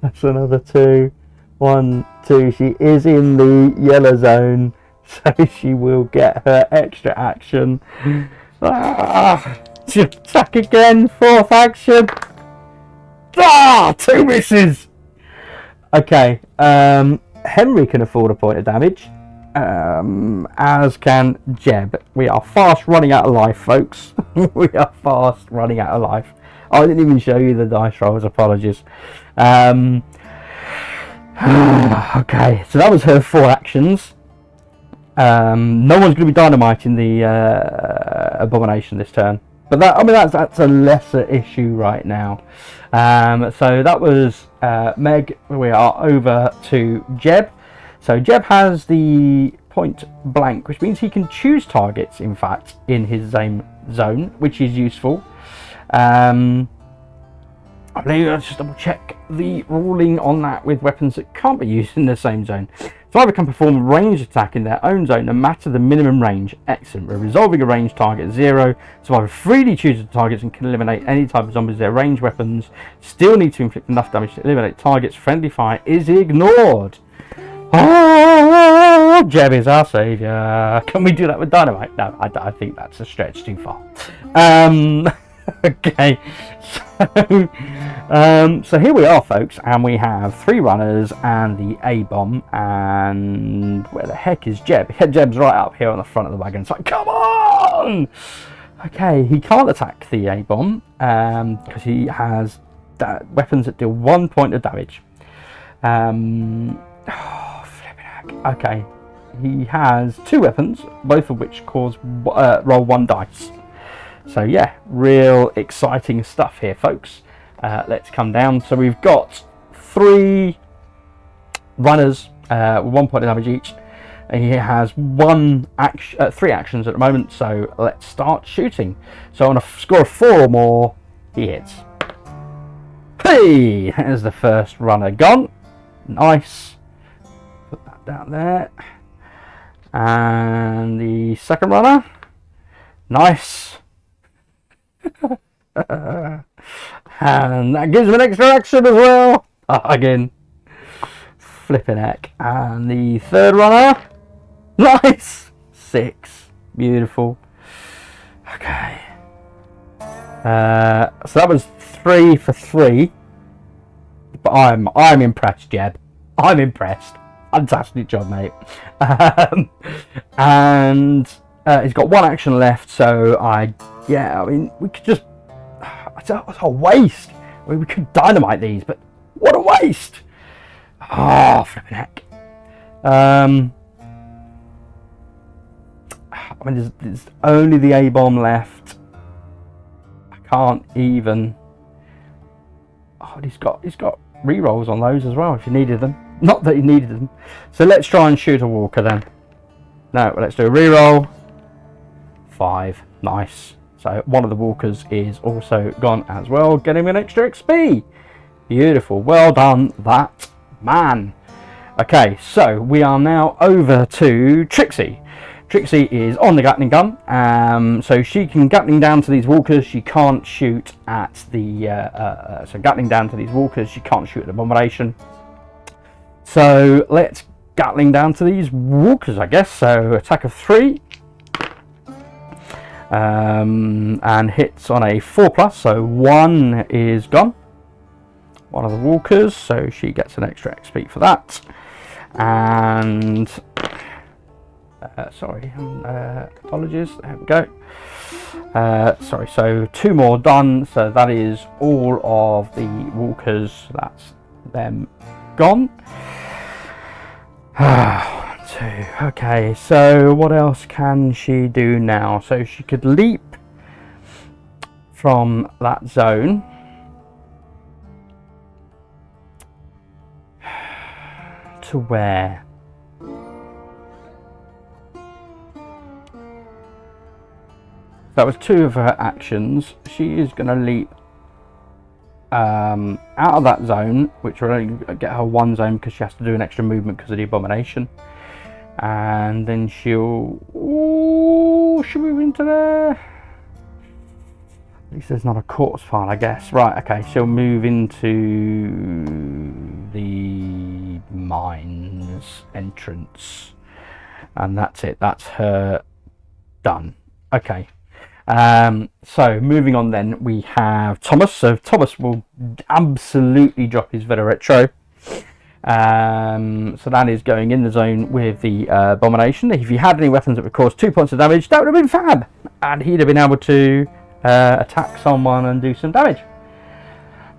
That's another 2. 1, 2. She is in the yellow zone, so she will get her extra action. She'll attack again. 4th action. 2 misses. Okay. Henry can afford a point of damage, as can Jeb. We are fast running out of life, folks. We are fast running out of life. I didn't even show you the dice rolls, apologies. Okay, so that was her 4 actions. No one's going to be dynamiting the abomination this turn, but that, I mean, that's a lesser issue right now. So that was Meg. We are over to Jeb. So Jeb has the point blank, which means he can choose targets, in fact, in his same zone, which is useful. I believe I'll just double check the ruling on that with weapons that can't be used in the same zone. Survivor can perform a ranged attack in their own zone no matter the minimum range. Excellent. We're resolving a ranged target at 0. Survivor freely chooses targets and can eliminate any type of zombies. Their ranged weapons still need to inflict enough damage to eliminate targets. Friendly fire is ignored. Oh, Jeb is our saviour. Can we do that with dynamite? No, I think that's a stretch too far. Okay, so here we are, folks, and we have 3 runners and the A-bomb, and where the heck is Jeb? Jeb's right up here on the front of the wagon. It's like, come on! Okay, he can't attack the A-bomb because he has weapons that deal 1 point of damage. Flipping heck. Okay, he has 2 weapons, both of which cause roll 1 dice. So yeah, real exciting stuff here, folks. Let's come down. So we've got 3 runners with 1 point of damage each. And he has 3 actions at the moment. So let's start shooting. So on a score of 4 or more, he hits. Hey, there's the first runner gone. Nice. Put that down there. And the second runner. Nice. And that gives him an extra action as well. Again, flipping heck. And the third runner, nice, 6. Beautiful. Okay. So that was 3 for 3. But I'm impressed, Jeb. I'm impressed. Fantastic job, mate. And he's got 1 action left, so I mean, we could just... It's a waste. I mean, we could dynamite these, but what a waste! Oh, flipping heck. I mean, there's only the A-bomb left. I can't even... Oh, he's got rerolls on those as well if you needed them. Not that he needed them. So let's try and shoot a walker then. No, let's do a reroll. 5. Nice. So one of the walkers is also gone as well, getting an extra XP. Beautiful. Well done, that man. Okay, so we are now over to Trixie. Trixie is on the Gatling gun, so she can Gatling down to these walkers. She can't shoot at the so Gatling down to these walkers. She can't shoot at Abomination. So let's Gatling down to these walkers, I guess. So attack of 3, and hits on a 4+. So 1 is gone. One of the walkers, so she gets an extra XP for that. And sorry, apologies. There we go. Sorry, so 2 more done. So that is all of the walkers. That's them gone. 1, 2. Okay, so what else can she do now? So she could leap from that zone. To where? That was 2 of her actions. She is going to leap out of that zone, which will only get her 1 zone because she has to do an extra movement because of the Abomination. And then she'll move into there. At least there's not a corpse pile, I guess. Right, okay, she'll move into the mines entrance. And that's it. That's her done. Okay. So moving on then, we have Thomas. So Thomas will absolutely drop his Veta Retro. So that is going in the zone with the Abomination. If he had any weapons that would cause 2 points of damage, that would have been fab. And he'd have been able to attack someone and do some damage.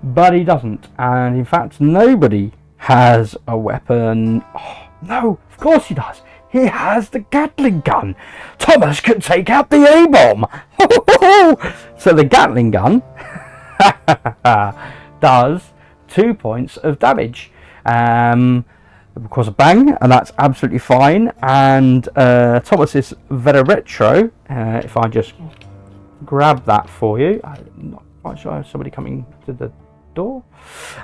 But he doesn't. And in fact, nobody has a weapon. Oh, no, of course he does. He has the Gatling gun. Thomas can take out the A-bomb. So the Gatling gun does 2 points of damage. Of course, a bang, and that's absolutely fine. And Thomas's Veta Retro, if I just grab that for you, I'm not quite sure. Somebody coming to the door.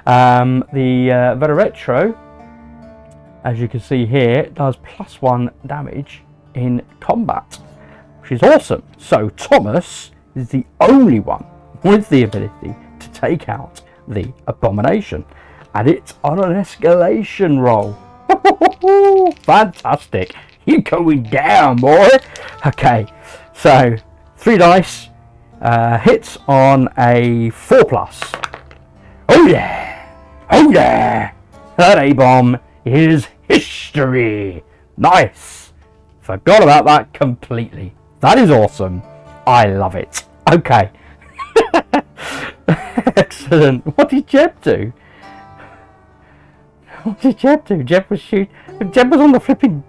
The Veta Retro, as you can see here, does +1 damage in combat, which is awesome. So Thomas is the only one with the ability to take out the Abomination, and it's on an escalation roll. Fantastic. You're going down, boy. Okay, so 3 dice, hits on a 4+. Oh yeah, oh yeah, that A-bomb is history. Nice. Forgot about that completely. That is awesome. I love it. Okay. Excellent. What did Jeb do? What did Jeb do? Jeb was on the flipping...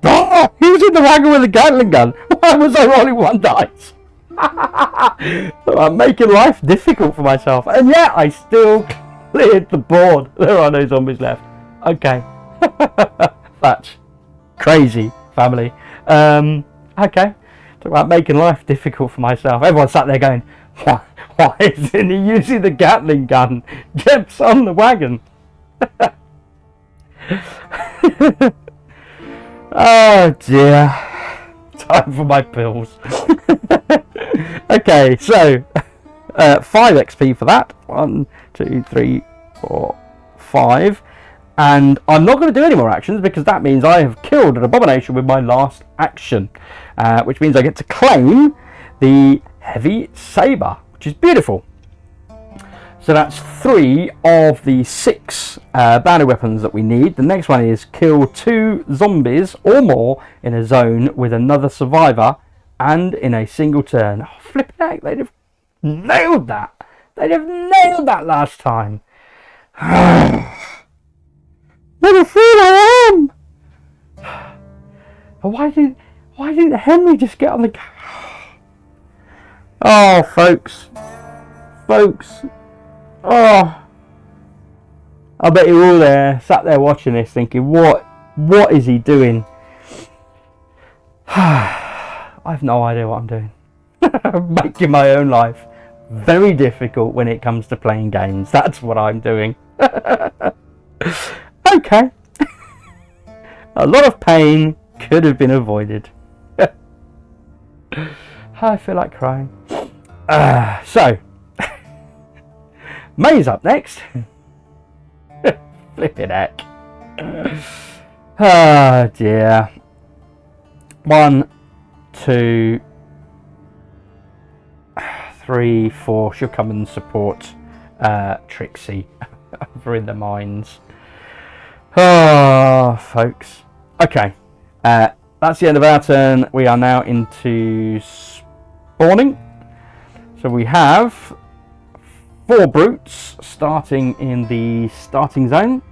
Oh, he was in the wagon with a Gatling gun. Why was I rolling 1 dice? I'm making life difficult for myself. And yet I still cleared the board. There are no zombies left. Okay. That's crazy, family. Okay. Talk about making life difficult for myself. Everyone sat there going, why isn't he using the Gatling gun? Jeb's on the wagon. Oh dear. Time for my pills. Okay, so 5 XP for that. 1, 2, 3, 4, 5. And I'm not going to do any more actions because that means I have killed an abomination with my last action, which means I get to claim the heavy saber, which is beautiful. So that's 3 of the 6 bounty weapons that we need. The next one is kill 2 zombies or more in a zone with another survivor and in a single turn. Oh, flipping heck, they'd have nailed that. They'd have nailed that last time. What a fool I am! Why didn't Henry just get on the... Oh, folks. Oh, I bet you're all there, sat there watching this, thinking, what is he doing? I've no idea what I'm doing. I'm making my own life very difficult when it comes to playing games. That's what I'm doing. Okay. A lot of pain could have been avoided. I feel like crying. So. May's up next. Flipping heck. Oh dear. 1, 2, 3, 4. She'll come and support Trixie over in the mines. Oh, folks. Okay. That's the end of our turn. We are now into spawning. So we have 4 brutes starting in the starting zone.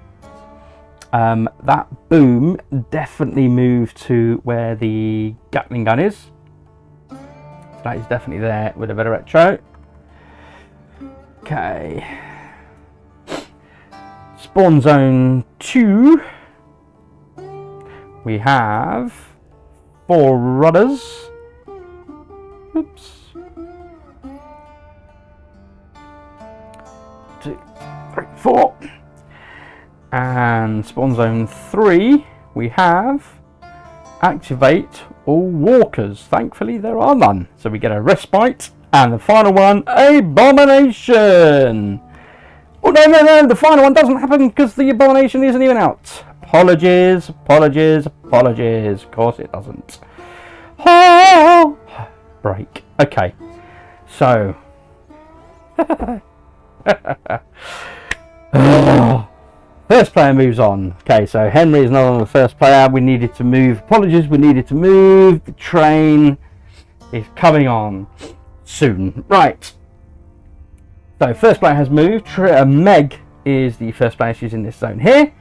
That boom definitely moved to where the Gatling gun is. So that is definitely there with a bit of retro. Okay. Spawn zone 2. We have 4 rudders. Oops. 2, 3, 4. And spawn zone 3, we have activate all walkers. Thankfully there are none. So we get a respite. And the final one, abomination. Oh no, the final one doesn't happen because the abomination isn't even out. Apologies. Of course it doesn't. Oh, break. Okay. So. First player moves on. Okay, so Henry is not on the first player. We needed to move. Apologies, we needed to move. The train is coming on soon. Right. So first player has moved. Meg is the first player. She's in this zone here.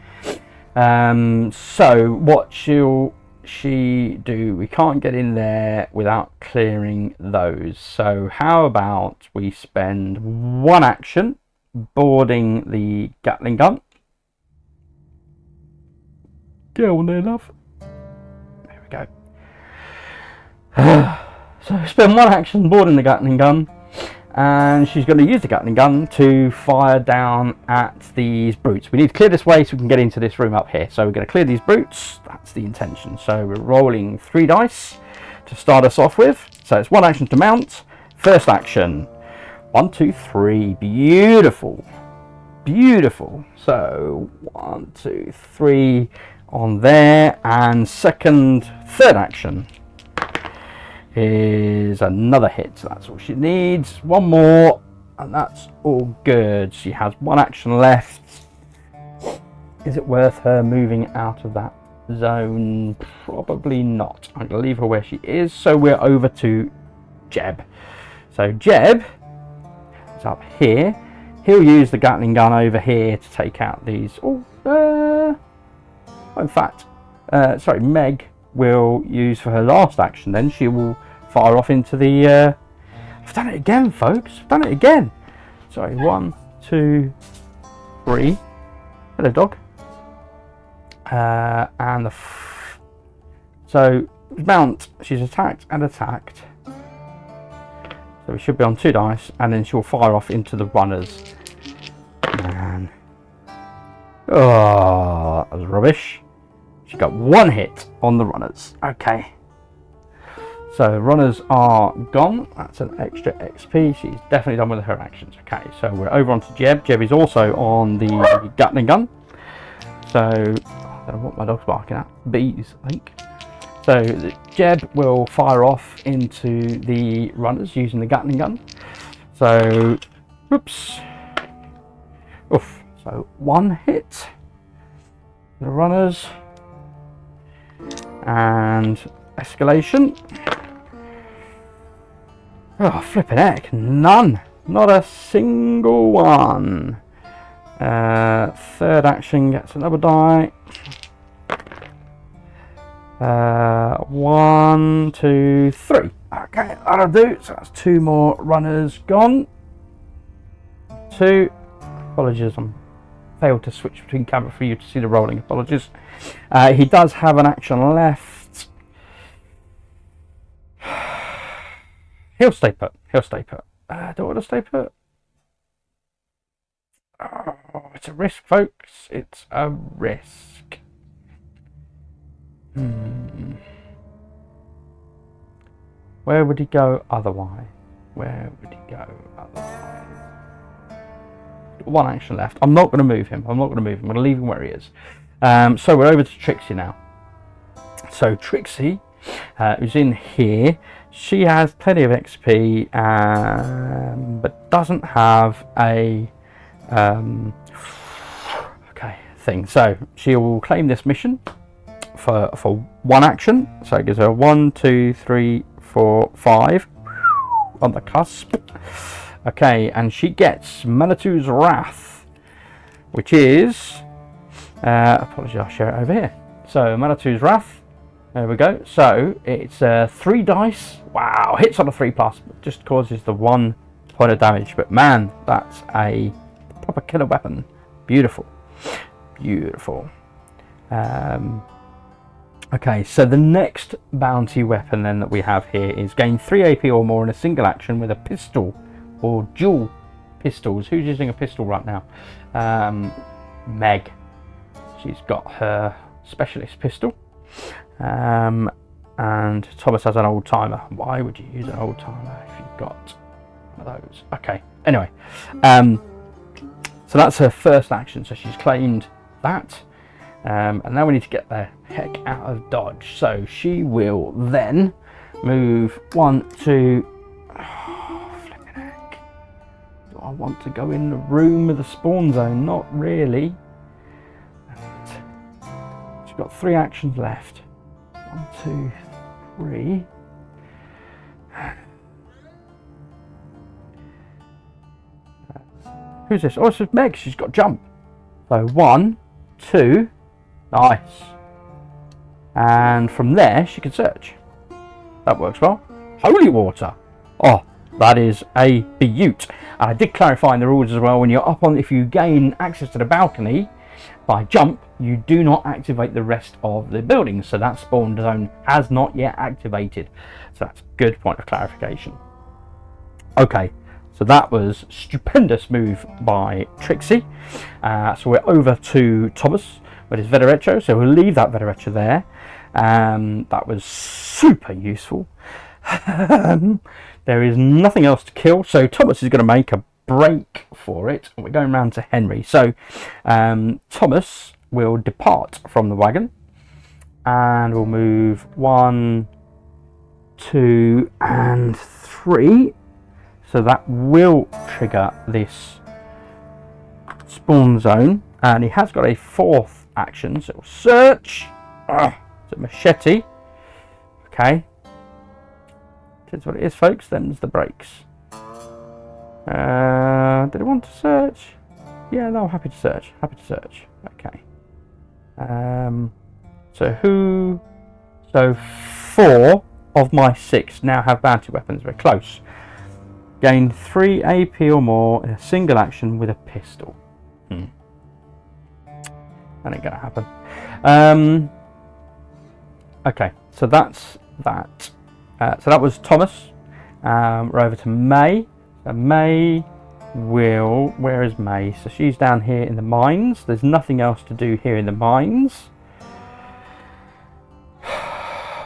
So what shall she do? We can't get in there without clearing those. So how about we spend 1 action boarding the Gatling gun. Go on there, love. There we go. So spend 1 action boarding the Gatling gun, and she's going to use the Gatling gun to fire down at these brutes. We need to clear this way so we can get into this room up here. So we're going to clear these brutes. That's the intention. So we're rolling 3 dice to start us off with. So it's 1 action to mount. First action. 1, 2, 3. Beautiful. So 1, 2, 3 on there, and third action is another hit. So that's all she needs. 1 more, and that's all good. She has 1 action left. Is it worth her moving out of that zone? Probably not. I'm going to leave her where she is. So we're over to Jeb. So Jeb is up here. He'll use the Gatling gun over here to take out these. In fact, Meg will use for her last action. Then she will fire off into the. I've done it again, folks. I've done it again. Sorry, 1, 2, 3. Hello, dog. And so mount. She's attacked and attacked. So we should be on 2 dice, and then she'll fire off into the runners. Man. Oh, that was rubbish. She got 1 hit on the runners. Okay. So runners are gone. That's an extra XP. She's definitely done with her actions. Okay, so we're over onto Jeb. Jeb is also on the Gatling gun. So I don't know what my dog's barking at. Bees, I think. So the Jeb will fire off into the runners using the Gatling gun. So, whoops. Oof. So 1 hit. The runners. And escalation. Oh, flipping heck. None. Not a single one. Third action gets another die. 1, 2, 3. Okay, that'll do. So that's 2 more runners gone. 2. Apologies, I failed to switch between camera for you to see the rolling. Apologies. He does have an action left. He'll stay put. He'll stay put. Do I want to stay put? Oh, it's a risk, folks. It's a risk. Where would he go otherwise? Where would he go otherwise? 1 action left. I'm not going to move him. I'm going to leave him where he is. So we're over to Trixie now. So Trixie, who's in here, she has plenty of XP, but doesn't have a thing. So she will claim this mission for 1 action. So it gives her 1, 2, 3, 4, 5 on the cusp. Okay, and she gets Manitou's Wrath, which is apologies, I'll share it over here. So Manitou's Wrath, there we go. So it's 3 dice. Wow, hits on a 3+, just causes the 1 point of damage. But man, that's a proper killer weapon. Beautiful, beautiful. Okay, so the next bounty weapon then that we have here is gain 3 AP or more in a single action with a pistol or dual pistols. Who's using a pistol right now? Meg. She's got her specialist pistol. And Thomas has an old timer. Why would you use an old timer if you've got one of those? Okay, anyway. So that's her first action. So she's claimed that. And now we need to get the heck out of dodge. So she will then move 1, 2. Oh, flipping heck. Do I want to go in the room with the spawn zone? Not really. She's got 3 actions left. 1, 2, 3. Who's this? Oh, it's Meg. She's got jump. So 1, 2. Nice. And from there, she can search. That works well. Holy water. Oh, that is a beaut. And I did clarify in the rules as well, when you're up on, if you gain access to the balcony by jump, you do not activate the rest of the buildings. So that spawn zone has not yet activated. So that's a good point of clarification. Okay. So that was stupendous move by Trixie. So we're over to Thomas with his Vetereccio. So we'll leave that Vetereccio there. That was super useful. There is nothing else to kill. So Thomas is going to make a break for it. We're going round to Henry. So Thomas will depart from the wagon. And we'll move 1, 2, and 3. So that will trigger this spawn zone. And he has got a 4th action. So search. It's a machete. Okay. That's what it is, folks. Them's the brakes. Did he want to search? Yeah, no, happy to search. Happy to search. Okay. So 4 of my 6 now have bounty weapons. We're close. Gain 3 AP or more in a single action with a pistol. That ain't gonna happen. Okay, so that's that. So that was Thomas. We're over to May. So May will... Where is May? So she's down here in the mines. There's nothing else to do here in the mines.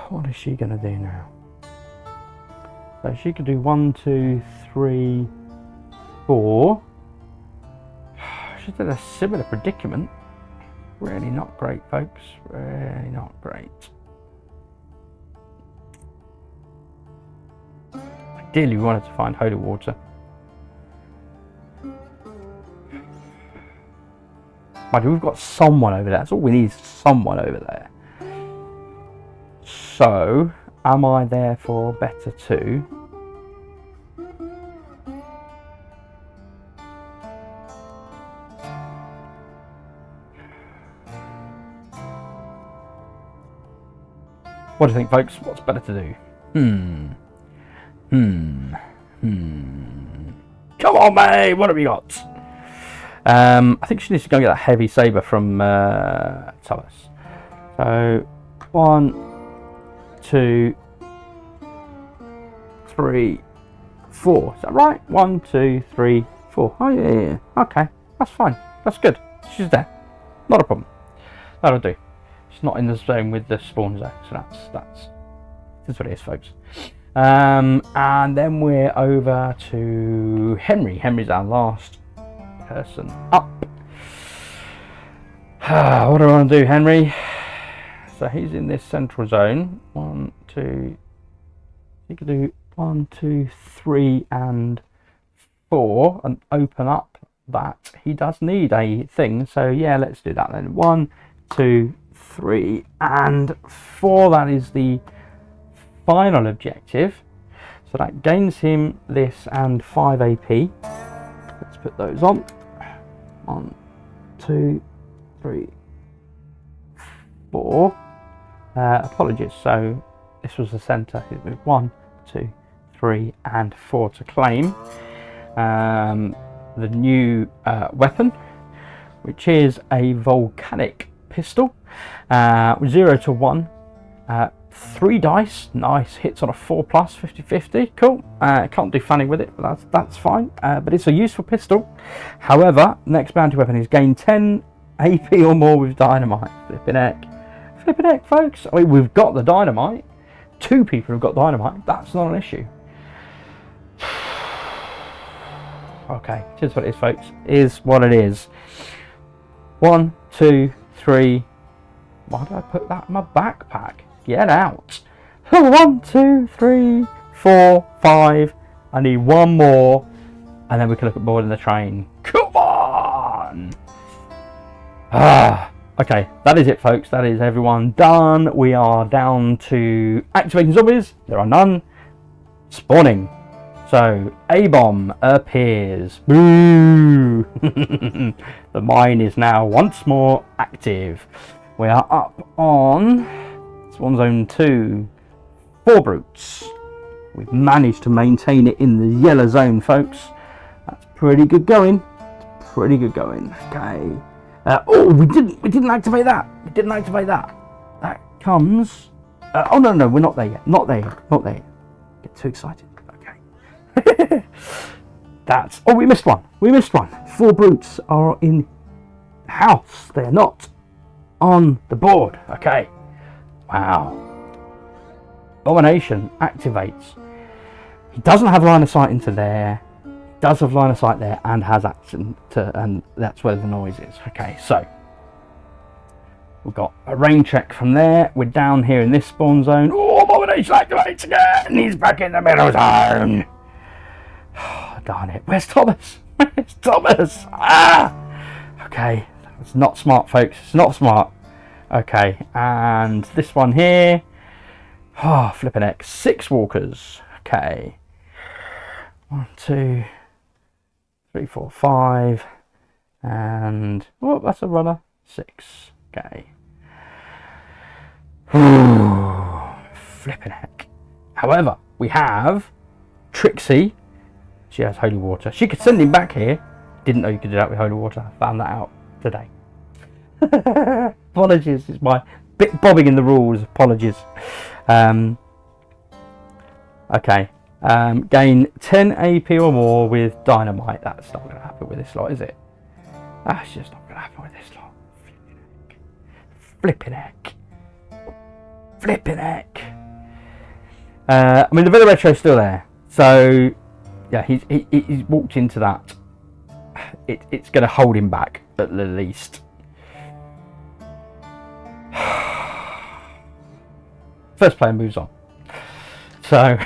What is she going to do now? So she could do 1, 2, 3, 4. She's in a similar predicament. Really not great, folks. Really not great. Ideally, we wanted to find holy water. But we've got someone over there. That's all we need is someone over there. So, am I there for better two? What do you think, folks? What's better to do? Come on, mate! What have we got? I think she needs to go get that heavy saber from Thomas. So, 1, 2, 3, 4. Is that right? 1, 2, 3, 4. Oh yeah. Okay, that's fine. That's good. She's there. Not a problem. That'll do. She's not in the zone with the spawn zone, so that's what it is, folks. And then we're over to Henry. Henry's our last person up. What do I want to do, Henry? So he's in this central zone. 1, 2. You can do 1, 2, 3, and 4, and open up that. He does need a thing, so yeah, let's do that then. 1, 2, 3, and 4. That is the final objective. So that gains him this and 5 AP. Let's put those on. 1, 2, 3, 4. Apologies. So this was the centre. He's moved 1, 2, 3, and 4 to claim the new weapon, which is a volcanic pistol. 0 to 1. 3 dice, nice, hits on a 4+, 50-50, cool. Can't do fanning with it, but that's fine. But it's a useful pistol. However, next bounty weapon is gain 10 AP or more with dynamite. Flipping heck, folks. I mean, we've got the dynamite. 2 people have got dynamite. That's not an issue. Okay, here's what it is, folks. Is what it is. 1, 2, 3. Why did I put that in my backpack? Get out. 1, 2, 3, 4, 5. I need 1 more. And then we can look at boarding the train. Come on. Okay, that is it, folks. That is everyone done. We are down to activating zombies. There are none. Spawning. So, A-bomb appears. Boo! The mine is now once more active. We are up on Spawn Zone 2, 4 brutes. We've managed to maintain it in the yellow zone, folks. That's pretty good going. Pretty good going. Okay. Oh, we didn't activate that. We didn't activate that. That comes. Oh no, we're not there yet. Not there yet. Get too excited. Okay. That's. Oh, we missed one. 4 brutes are in the house. They're not on the board. Okay. Wow. Abomination activates. He doesn't have line of sight into there. He does have line of sight there and has action to, and that's where the noise is. Okay, so we've got a rain check from there. We're down here in this spawn zone. Oh, Abomination activates again. He's back in the middle zone. Oh, darn it. Where's Thomas? Where's Thomas? Okay. It's not smart, folks. It's not smart. Okay, and this one here. Oh, flipping heck. 6 walkers. Okay. 1, 2, 3, 4, 5. And oh, that's a runner. 6. Okay. Flipping heck. However, we have Trixie. She has holy water. She could send him back here. Didn't know you could do that with holy water. I found that out today. Apologies, it's my bit bobbing in the rules. Apologies. Okay. Gain 10 AP or more with dynamite. That's not going to happen with this lot, is it? That's just not going to happen with this lot. Flipping heck. I mean, the Villa Retro's still there. So, yeah, he's walked into that. It's going to hold him back, at the least. First player moves on. So,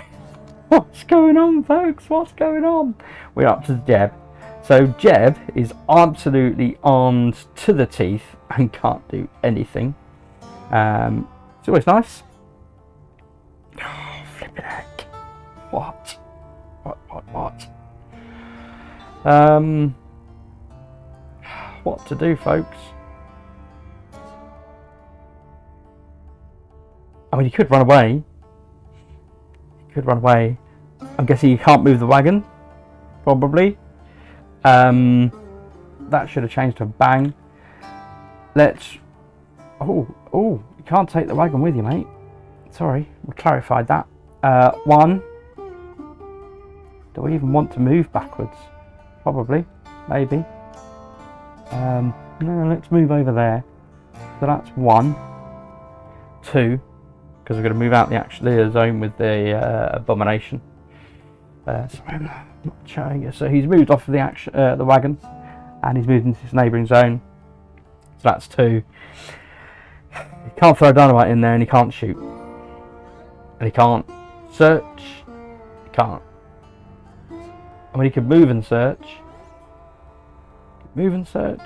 what's going on, folks? What's going on? We're up to Jeb. So Jeb is absolutely armed to the teeth and can't do anything. It's always nice. Oh, flipping heck. What? What to do, folks? I mean, he could run away. I'm guessing you can't move the wagon. Probably. That should have changed to bang. Let's... Oh, you can't take the wagon with you, mate. Sorry, we clarified that. One. Do we even want to move backwards? Probably. Maybe. No, let's move over there. So that's 1. 2. Because we're going to move out the zone with the abomination. So I'm not showing you. So he's moved off of the wagon, and he's moved into this neighbouring zone. So that's 2. He can't throw dynamite in there, and he can't shoot, and he can't search. He can't. I mean, he could move and search. Could move and search.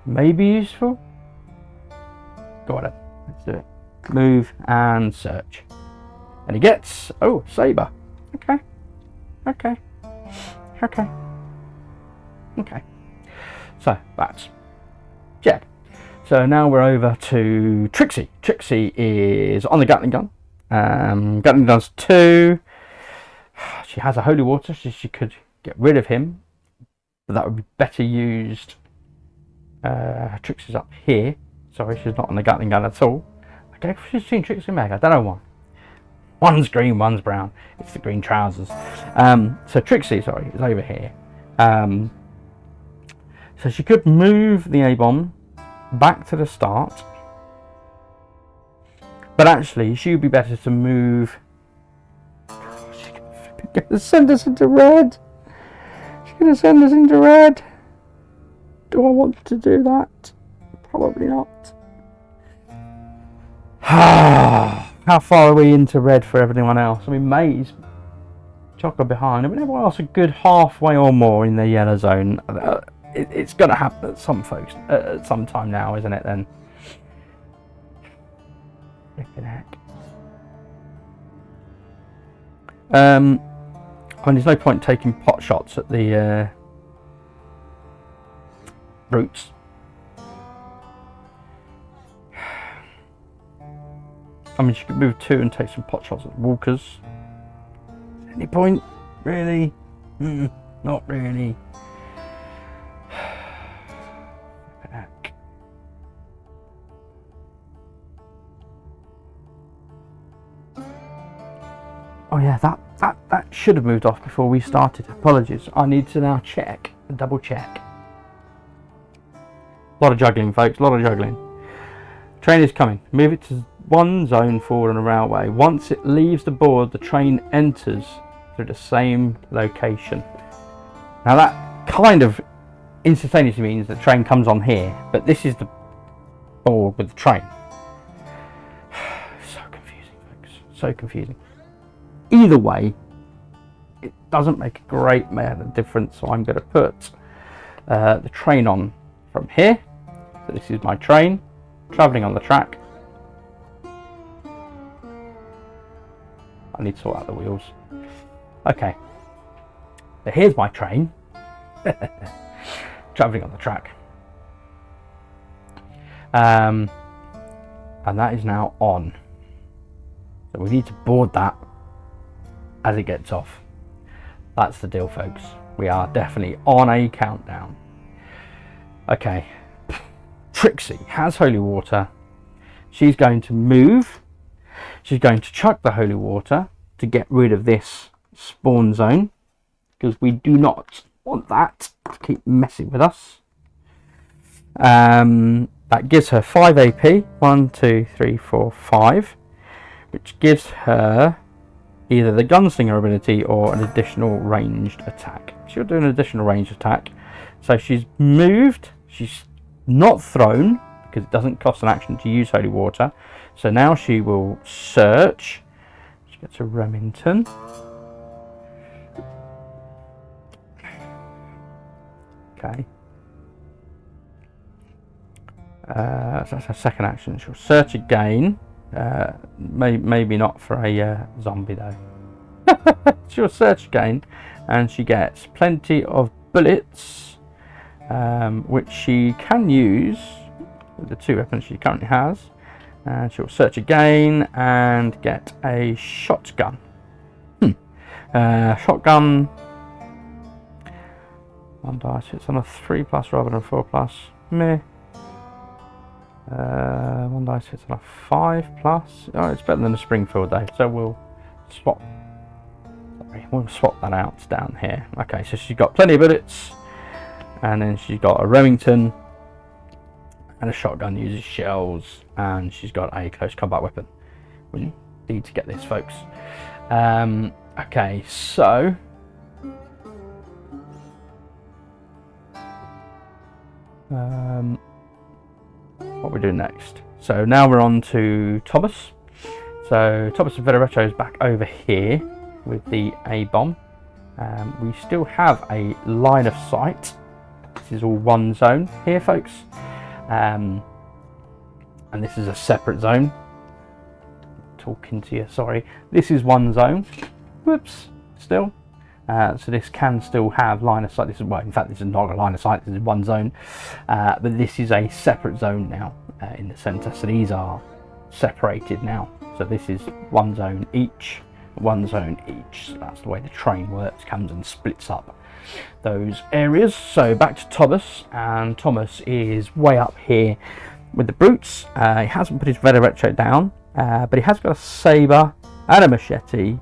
Maybe useful. Go on then. Let's do it. Move and search. And he gets, saber. Okay. So that's Jeb. So now we're over to Trixie. Trixie is on the Gatling gun. Gatling gun's 2. She has a holy water, so she could get rid of him. But that would be better used. Trixie's up here. Sorry, she's not on the Gatling gun at all. Okay, she's seen Trixie Meg. I don't know why. One's green, one's brown. It's the green trousers. So Trixie, is over here. So she could move the A-bomb back to the start. But actually, she would be better to move... She's going to send us into red. Do I want to do that? Probably not. How far are we into red for everyone else? I mean, May's chocker behind. I mean, everyone else a good halfway or more in the yellow zone. It's going to happen at some folks at some time now, isn't it? Then. Flipping heck. I mean, there's no point taking pot shots at the roots. I mean, she could move 2 and take some pot shots at walkers. Any point? Really? Not really. Oh yeah, that should have moved off before we started. Apologies. I need to now double check. A lot of juggling, folks. A lot of juggling. Train is coming. Move it to 1 zone forward on a railway. Once it leaves the board, the train enters through the same location. Now that kind of instantaneously means the train comes on here, but this is the board with the train. So confusing, folks. So confusing. Either way, it doesn't make a great amount of difference, so I'm going to put the train on from here. So this is my train travelling on the track. I need to sort out the wheels. Okay. So here's my train. Travelling on the track. And that is now on. So we need to board that as it gets off. That's the deal, folks. We are definitely on a countdown. Okay. Trixie has holy water. She's going to move. She's going to chuck the holy water to get rid of this spawn zone, because we do not want that to keep messing with us. That gives her 5 AP. 1, 2, 3, 4, 5. Which gives her either the gunslinger ability or an additional ranged attack. She'll do an additional ranged attack. So she's moved. She's not thrown because it doesn't cost an action to use Holy Water. So now she will search. She gets a Remington. Okay. So that's her second action. She'll search again. Maybe not for a zombie though. She'll search again, and she gets plenty of bullets, which she can use with the 2 weapons she currently has. And she'll search again and get a shotgun. Shotgun. 1 dice hits on a 3+ rather than 4+. Meh. 1 dice hits on a 5+. Oh, it's better than a Springfield though, so we'll swap. We'll swap that out down here. Okay, so she's got plenty of bullets, and then she's got a Remington, and a shotgun uses shells, and she's got a close combat weapon. We need to get this, folks. Okay, so what we do next? So now we're on to Thomas. So Thomas and Veteretto is back over here with the A-bomb. We still have a line of sight. This is all one zone here, folks. And this is a separate zone. Talking to you, sorry. This is one zone. Whoops, still. So this can still have line of sight. This is, well, in fact, this is not a line of sight. This is one zone, but this is a separate zone now in the centre. So these are separated now. So this is one zone each. One zone each. So that's the way the train works. Comes and splits up those areas. So back to Thomas, and Thomas is way up here with the brutes. He hasn't put his Veteretto down, but he has got a saber and a machete,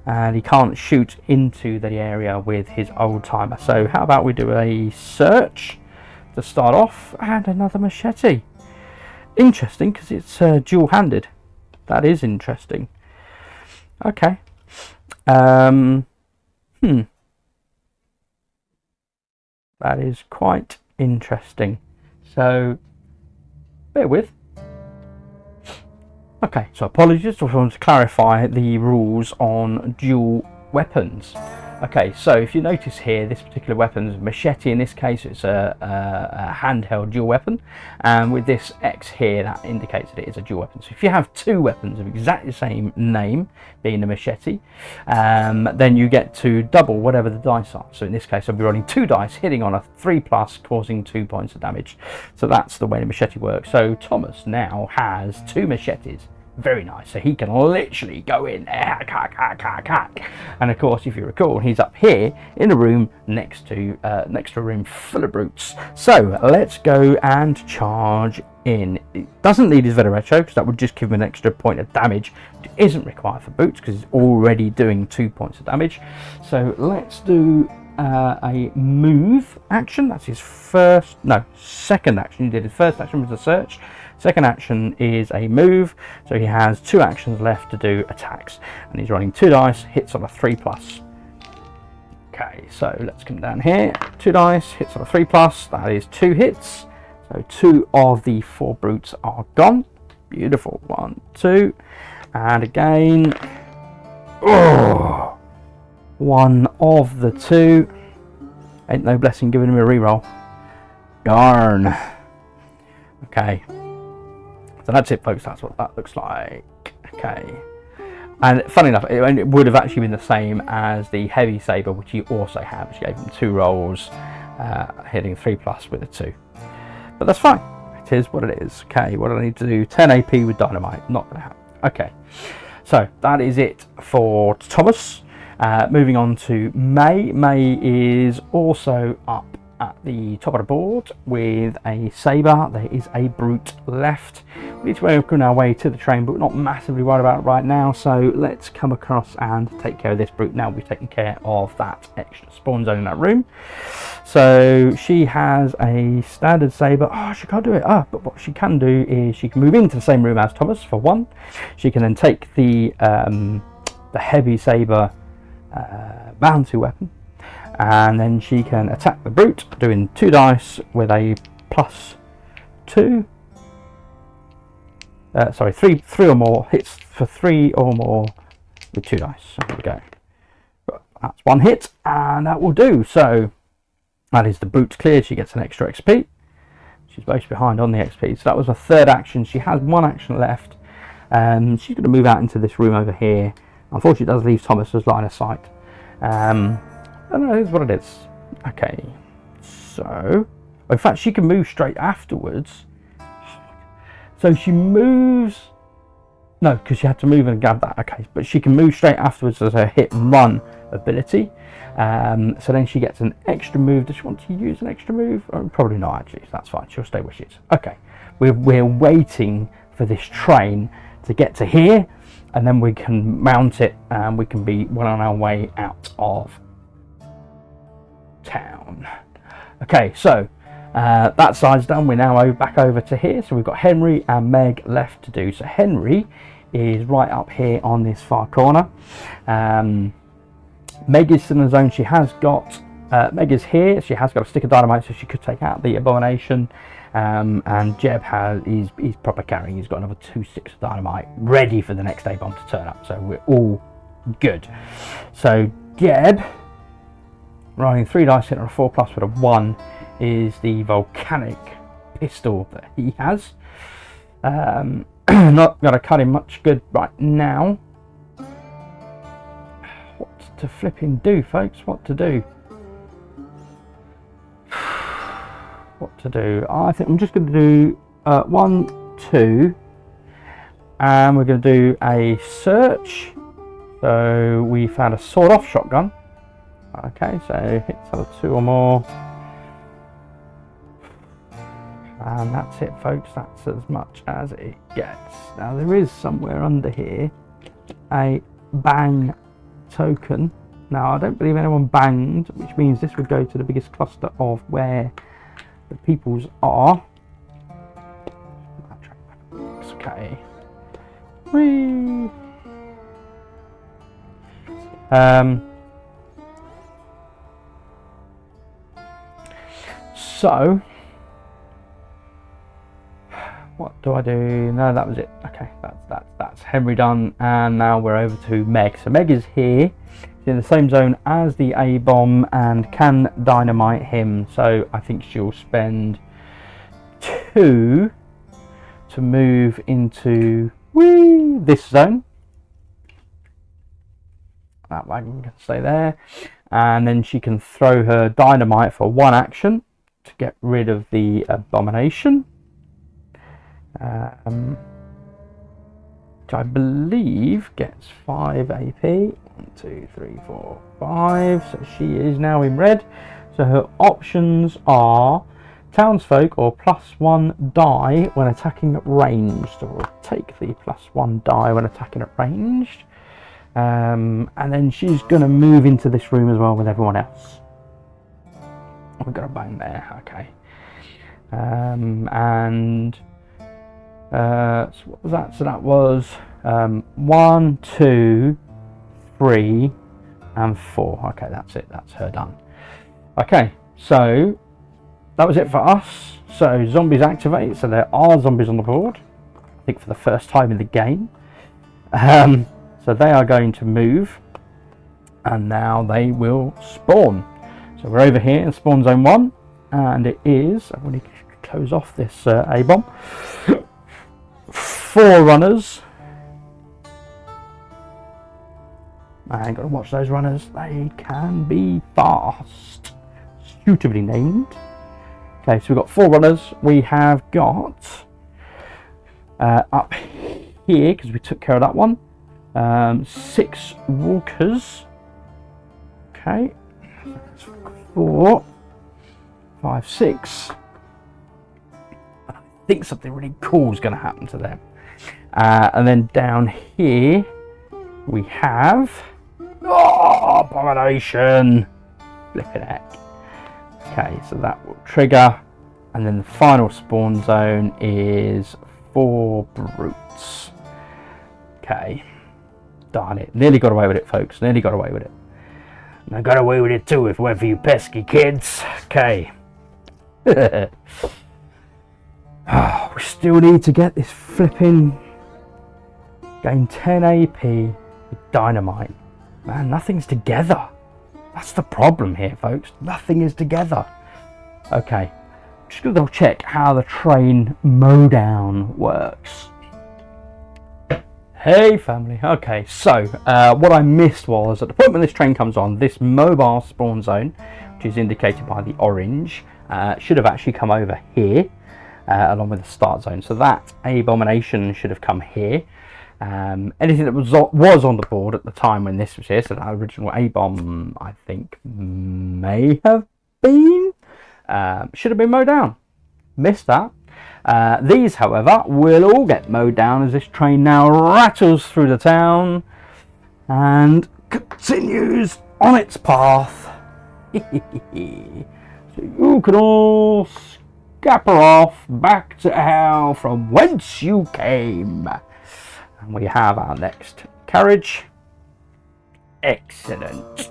and he can't shoot into the area with his old timer. So how about we do a search to start off, and another machete. Interesting, because it's dual-handed. That is interesting. Okay. That is quite interesting. So bear with. Okay, so apologies, I want to clarify the rules on dual weapons. Okay, so if you notice here, this particular weapon's machete. In this case, it's a handheld dual weapon, and with this X here, that indicates that it is a dual weapon. So if you have 2 weapons of exactly the same name, being a machete, then you get to double whatever the dice are. So in this case, I'll be rolling 2 dice, hitting on a 3+, causing 2 points of damage. So that's the way the machete works. So Thomas now has 2 machetes. Very nice, so he can literally go in there, and of course, if you recall, he's up here in a room next to a room full of brutes. So let's go and charge in. It doesn't need his Veteretto, because that would just give him an extra point of damage. It isn't required for boots because he's already doing 2 points of damage. So let's do a move action. That's his second action. He did his first action was a search. Second action is a move, so he has 2 actions left to do attacks, and he's rolling 2 dice, hits on a 3+. Okay, so let's come down here. 2 dice, hits on a 3+. That is 2 hits. So 2 of the 4 brutes are gone. Beautiful. 1, 2, and again. Oh, 1 of the 2. Ain't no blessing giving him a reroll. Darn. Okay. So that's it, folks. That's what that looks like. Okay. And funny enough, it would have actually been the same as the heavy saber, which you also have. Which gave him 2 rolls, hitting 3+ with a 2. But that's fine. It is what it is. Okay. What do I need to do? 10 AP with dynamite. Not going to happen. Okay. So that is it for Thomas. Moving on to May. May is also up at the top of the board with a saber. There is a brute left. We need to work on our way to the train, but we're not massively worried about it right now. So let's come across and take care of this brute now. We've taken care of that extra spawn zone in that room. So she has a standard saber. Oh, she can't do it. But what she can do is she can move into the same room as Thomas for 1. She can then take the heavy saber bounty weapon, and then she can attack the brute, doing 2 dice with a +2. sorry, three or more hits for 3 or more with 2 dice. So there we go. That's 1 hit, and that will do. So that is the brute cleared. She gets an extra XP. She's both behind on the XP. So that was her 3rd action. She has 1 action left. She's going to move out into this room over here. Unfortunately, it does leave Thomas's line of sight. I don't know, here's what it is. Okay, so in fact, she can move straight afterwards. So she moves. No, because she had to move and grab that. Okay, but she can move straight afterwards as her hit and run ability. So then she gets an extra move. Does she want to use an extra move? Probably not, actually. So that's fine. She'll stay where she is. Okay, we're waiting for this train to get to here, and then we can mount it, and we can be well on our way out of town. Okay, so that side's done. We're now back over to here. So we've got Henry and Meg left to do. So Henry is right up here on this far corner. Meg is in the zone. She has got Meg is here. She has got a stick of dynamite, so she could take out the abomination. And Jeb he's proper carrying. He's got another 2 sticks of dynamite ready for the next A-bomb to turn up. So we're all good. So Jeb, rolling 3 dice, hitting a 4+ with a 1, is the volcanic pistol that he has. Not gonna cut him much good right now. What to flipping do, folks? What to do? What to do? I think I'm just going to do 1, 2, and we're going to do a search. So we found a sawed-off shotgun. Okay, so hits other 2 or more. And that's it, folks. That's as much as it gets. Now there is somewhere under here a bang token. Now I don't believe anyone banged, which means this would go to the biggest cluster of where the peoples are. Okay. Whee. So what do I do? No, that was it. Okay, that's Henry done, and now we're over to Meg. So Meg is here. She's in the same zone as the A-bomb and can dynamite him. So I think she'll spend 2 to move into this zone. That wagon can stay there, and then she can throw her dynamite for 1 action to get rid of the abomination. Which I believe gets 5 AP. 1, 2, 3, 4, 5. So she is now in red. So her options are townsfolk or +1 die when attacking at ranged. So we'll take the +1 die when attacking at ranged. And then she's going to move into this room as well with everyone else. We've got a bang there. Okay. So what was that? So that was 1, 2, 3, and 4. Okay, that's it. That's her done. Okay, so that was it for us. So zombies activate. So there are zombies on the board. I think for the first time in the game. So they are going to move, and now they will spawn. So we're over here in spawn zone 1, and it is. I want to close off this A-bomb. 4 runners. I ain't got to watch those runners. They can be fast. Suitably named. Okay, so we've got 4 runners. We have got up here, because we took care of that one, 6 walkers. Okay, 4, 5, 6. I think something really cool is going to happen to them. And then down here we have abomination. Flipping heck. Okay, so that will trigger, and then the final spawn zone is 4 brutes. Okay, darn it, nearly got away with it, folks. Nearly got away with it. And I got away with it too if it weren't for you pesky kids. Okay. We still need to get this flipping Gain 10 AP with dynamite. Man, nothing's together. That's the problem here, folks. Nothing is together. Okay, just gonna double check how the train mowdown works. Hey family. Okay, so what I missed was at the point when this train comes on, this mobile spawn zone, which is indicated by the orange, should have actually come over here along with the start zone. So that abomination should have come here. Anything that was on the board at the time when this was here, so that original A-bomb, I think, may have been, should have been mowed down. Missed that. These, however, will all get mowed down as this train now rattles through the town and continues on its path. So you can all scamper off back to hell from whence you came. And we have our next carriage. Excellent.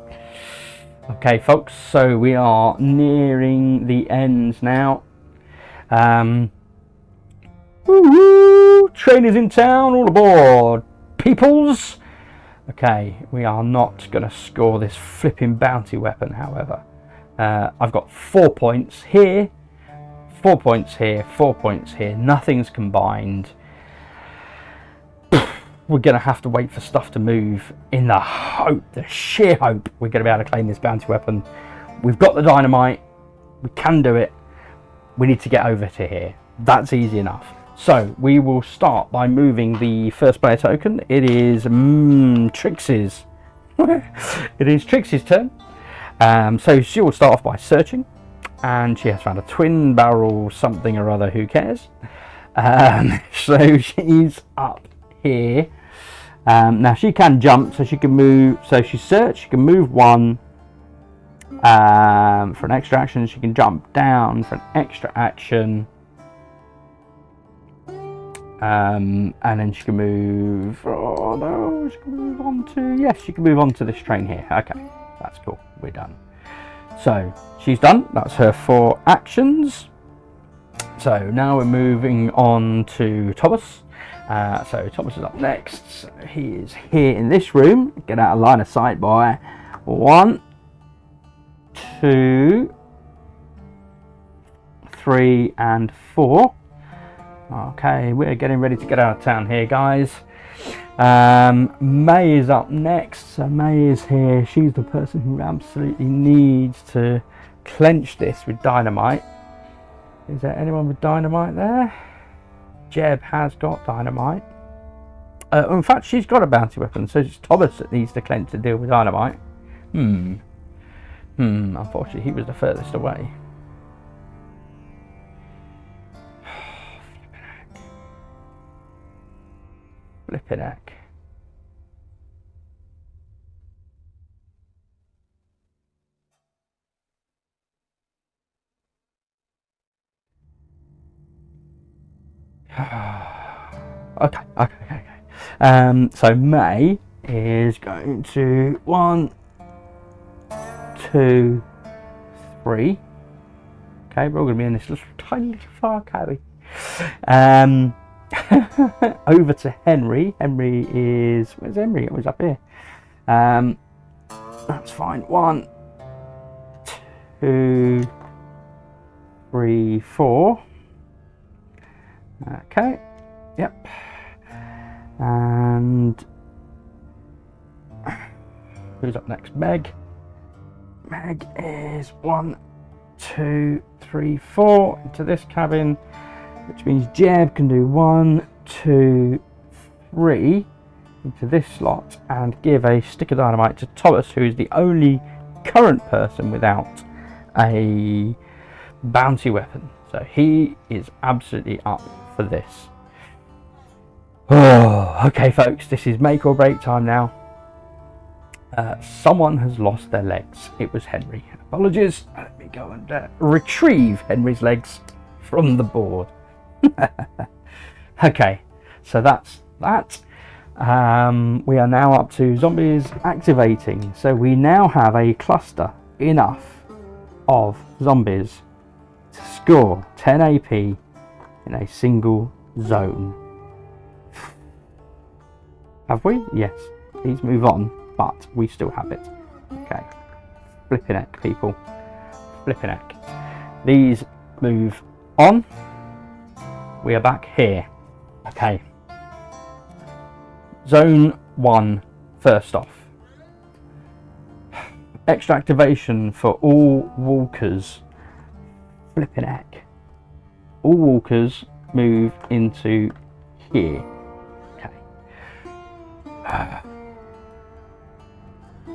Okay, folks, so we are nearing the end now. Woo-hoo! Train is in town, all aboard, peoples. Okay, we are not going to score this flipping bounty weapon, however. I've got 4 points here, 4 points here, 4 points here. Nothing's combined. We're going to have to wait for stuff to move in the hope, the sheer hope, we're going to be able to claim this bounty weapon. We've got the dynamite. We can do it. We need to get over to here. That's easy enough. So we will start by moving the first player token. It is Trixie's. It is Trixie's turn. So she will start off by searching, and she has found a twin barrel something or other. Who cares? So she's up here. Now she can jump, so she can move. So she search. She can move one for an extra action. She can jump down for an extra action. And then she can move. Oh no, she can move on to. Yes, she can move on to this train here. Okay, that's cool. We're done. So she's done. That's her 4 actions. So now we're moving on to Thomas. So Thomas is up next. So he is here in this room. Get out of line of sight, boy. 1, 2, 3, and 4. Okay, we're getting ready to get out of town here, guys. May is up next. So May is here. She's the person who absolutely needs to clench this with dynamite. Is there anyone with dynamite there? Jeb has got dynamite. In fact, she's got a bounty weapon, so it's Thomas that needs to clench to deal with dynamite. Unfortunately, he was the furthest away. Flippin' heck. Okay. So May is going to 1, 2, 3. Okay, we're all going to be in this little tiny little far cabby. Over to Henry. Henry is... Where's Henry? It was up here. That's fine. 1, 2, 3, 4. Okay. Yep. And... who's up next? Meg. Meg is 1, 2, 3, 4 into this cabin, which means Jeb can do 1, 2, 3 into this slot and give a stick of dynamite to Thomas, who is the only current person without a bounty weapon. So he is absolutely up for this. Oh, okay, folks, this is make or break time now. Someone has lost their legs. It was Henry. Apologies. Let me go and retrieve Henry's legs from the board. Okay, so that's that. We are now up to zombies activating. So we now have a cluster enough of zombies to score 10 AP in a single zone. Have we? Yes. These move on, but we still have it. Okay. Flipping heck, people. Flipping heck. These move on. We are back here. Okay. Zone 1, first off. Extra activation for all walkers. Flipping heck. All walkers move into here. Okay.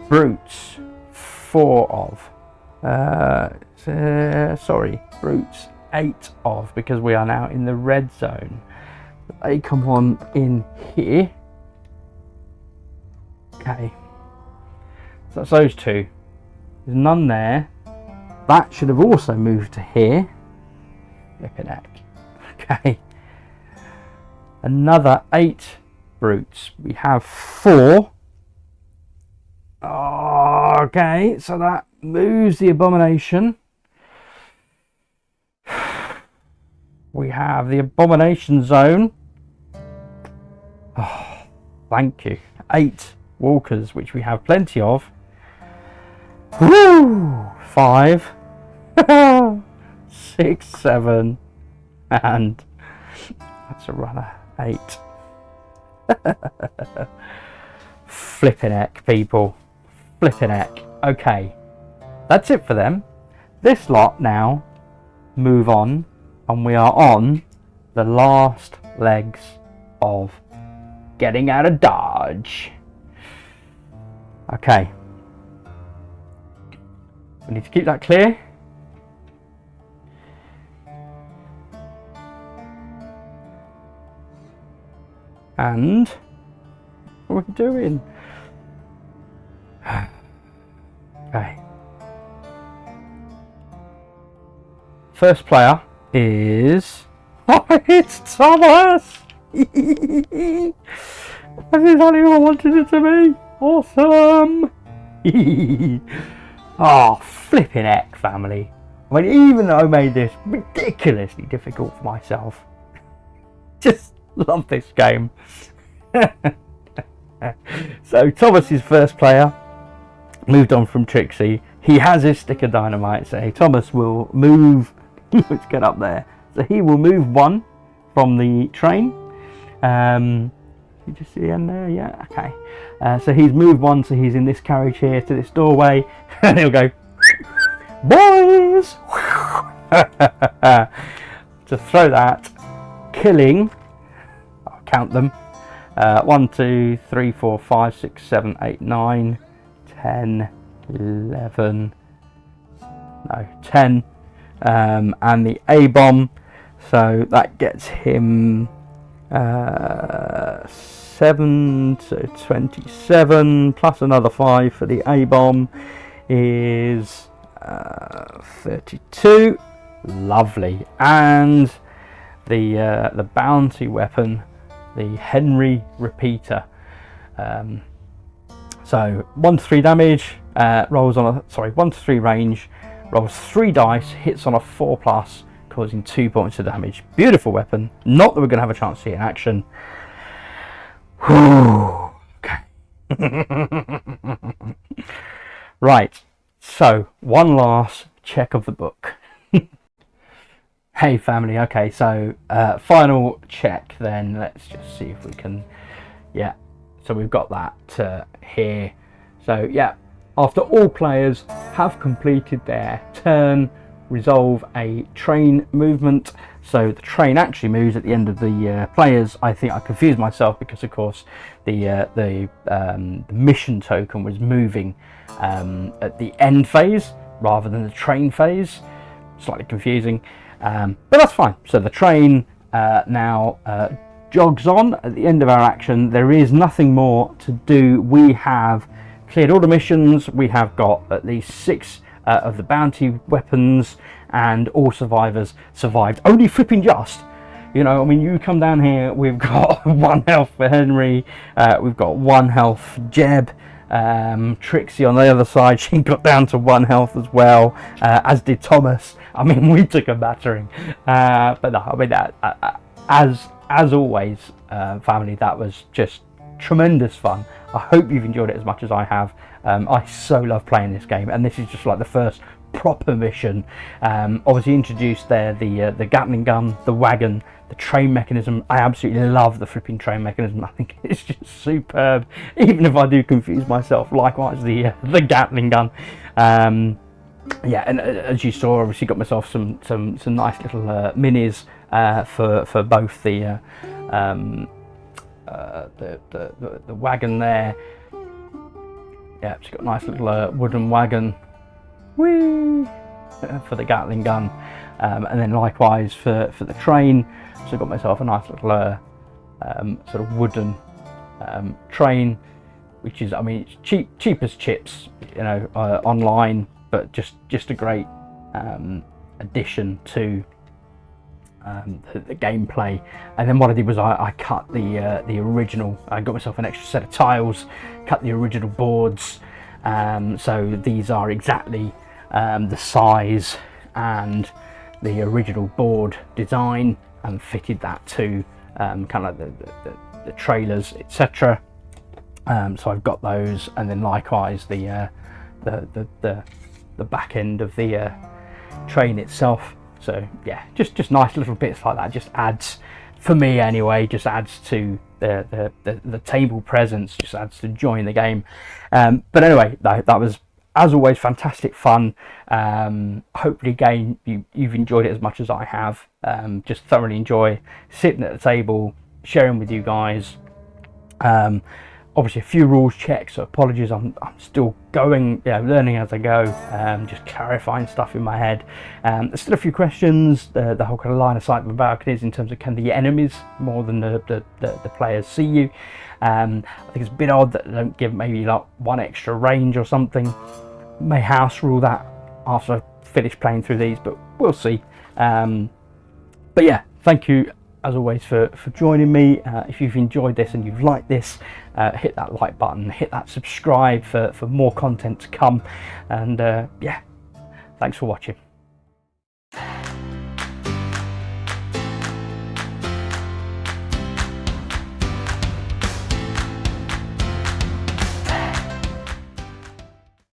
Brutes, 4 of. Brutes, 8 of, because we are now in the red zone. They come on in here. Okay. So that's those 2. There's none there. That should have also moved to here. Flipping heck. Okay. Another 8 brutes. We have 4. Okay, so that moves the abomination. We have the abomination zone. Oh, thank you. 8 walkers, which we have plenty of. Woo! 5, 6, 7, and that's a runner. 8. Flipping heck, people. Flipping heck. Okay, that's it for them. This lot now move on, and we are on the last legs of getting out of Dodge. Okay. We need to keep that clear. And what are we doing? Okay. First player is... Oh, it's Thomas! That's exactly what I wanted it to be. Awesome! Oh, flipping heck, family. I mean, even though I made this ridiculously difficult for myself, just love this game. So, Thomas's first player moved on from Trixie. He has his stick of dynamite, so Thomas will move. Let's get up there. So, he will move 1 from the train. You just see the end there? Yeah, okay. So he's moved 1, so he's in this carriage here to this doorway, and he'll go, boys! To throw that, killing, I'll count them, 1, 2, 3, 4, 5, 6, 7, 8, 9, 10, 11, no, 10, and the A-bomb, so that gets him 7 to 27 plus another 5 for the A-bomb is 32. Lovely. And the bounty weapon, the Henry repeater. So 1 to 3 damage, rolls on a 1 to 3 range, rolls 3 dice, hits on a 4+, causing 2 points of damage. Beautiful weapon. Not that we're going to have a chance to see it in action. Whew. Okay. Right. So, one last check of the book. Hey family, okay, so final check then. Let's just see if we can, yeah, so we've got that here. So yeah, after all players have completed their turn, resolve a train movement. So the train actually moves at the end of the players. I think I confused myself because of course the mission token was moving at the end phase rather than the train phase. Slightly confusing. But that's fine. So the train now jogs on at the end of our action. There is nothing more to do. We have cleared all the missions. We have got at least 6 of the bounty weapons, and all survivors survived. Only flipping just. You know, I mean, you come down here, we've got 1 health for Henry, we've got 1 health for Jeb. Trixie on the other side, she got down to 1 health as well, as did Thomas. I mean, we took a battering, but no, I mean, as always, family, that was just tremendous fun. I hope you've enjoyed it as much as I have. I so love playing this game, and this is just like the first proper mission. Obviously introduced there the Gatling gun, the wagon, the train mechanism. I absolutely love the flipping train mechanism. I think it's just superb, even if I do confuse myself. Likewise the Gatling gun. Yeah, and as you saw, obviously got myself some nice little minis for both the wagon there. Yeah, she's got a nice little wooden wagon. Whee! For the Gatling gun, and then likewise for the train. So I've got myself a nice little sort of wooden train, which is, I mean, it's cheap as chips, you know, online, but just a great addition to the gameplay. And then what I did was I cut the original. I got myself an extra set of tiles, cut the original boards. So these are exactly the size and the original board design, and fitted that to kind of the trailers, etc. So I've got those, and then likewise the back end of the train itself. So yeah, just nice little bits like that. Just adds, for me anyway, just adds to the table presence, just adds to enjoying the game. But anyway, that was, as always, fantastic fun. Hopefully again you've enjoyed it as much as I have. Just thoroughly enjoy sitting at the table, sharing with you guys. Obviously a few rules checks, so apologies, I'm still going, learning as I go, just clarifying stuff in my head. There's still a few questions, the whole kind of line of sight of Bandwagon is in terms of, can the enemies more than the players see you? I think it's a bit odd that they don't give maybe like one extra range or something. May house rule that after I finish playing through these, but we'll see. But yeah, thank you as always for joining me. If you've enjoyed this and you've liked this, hit that like button, hit that subscribe for more content to come, and yeah, thanks for watching.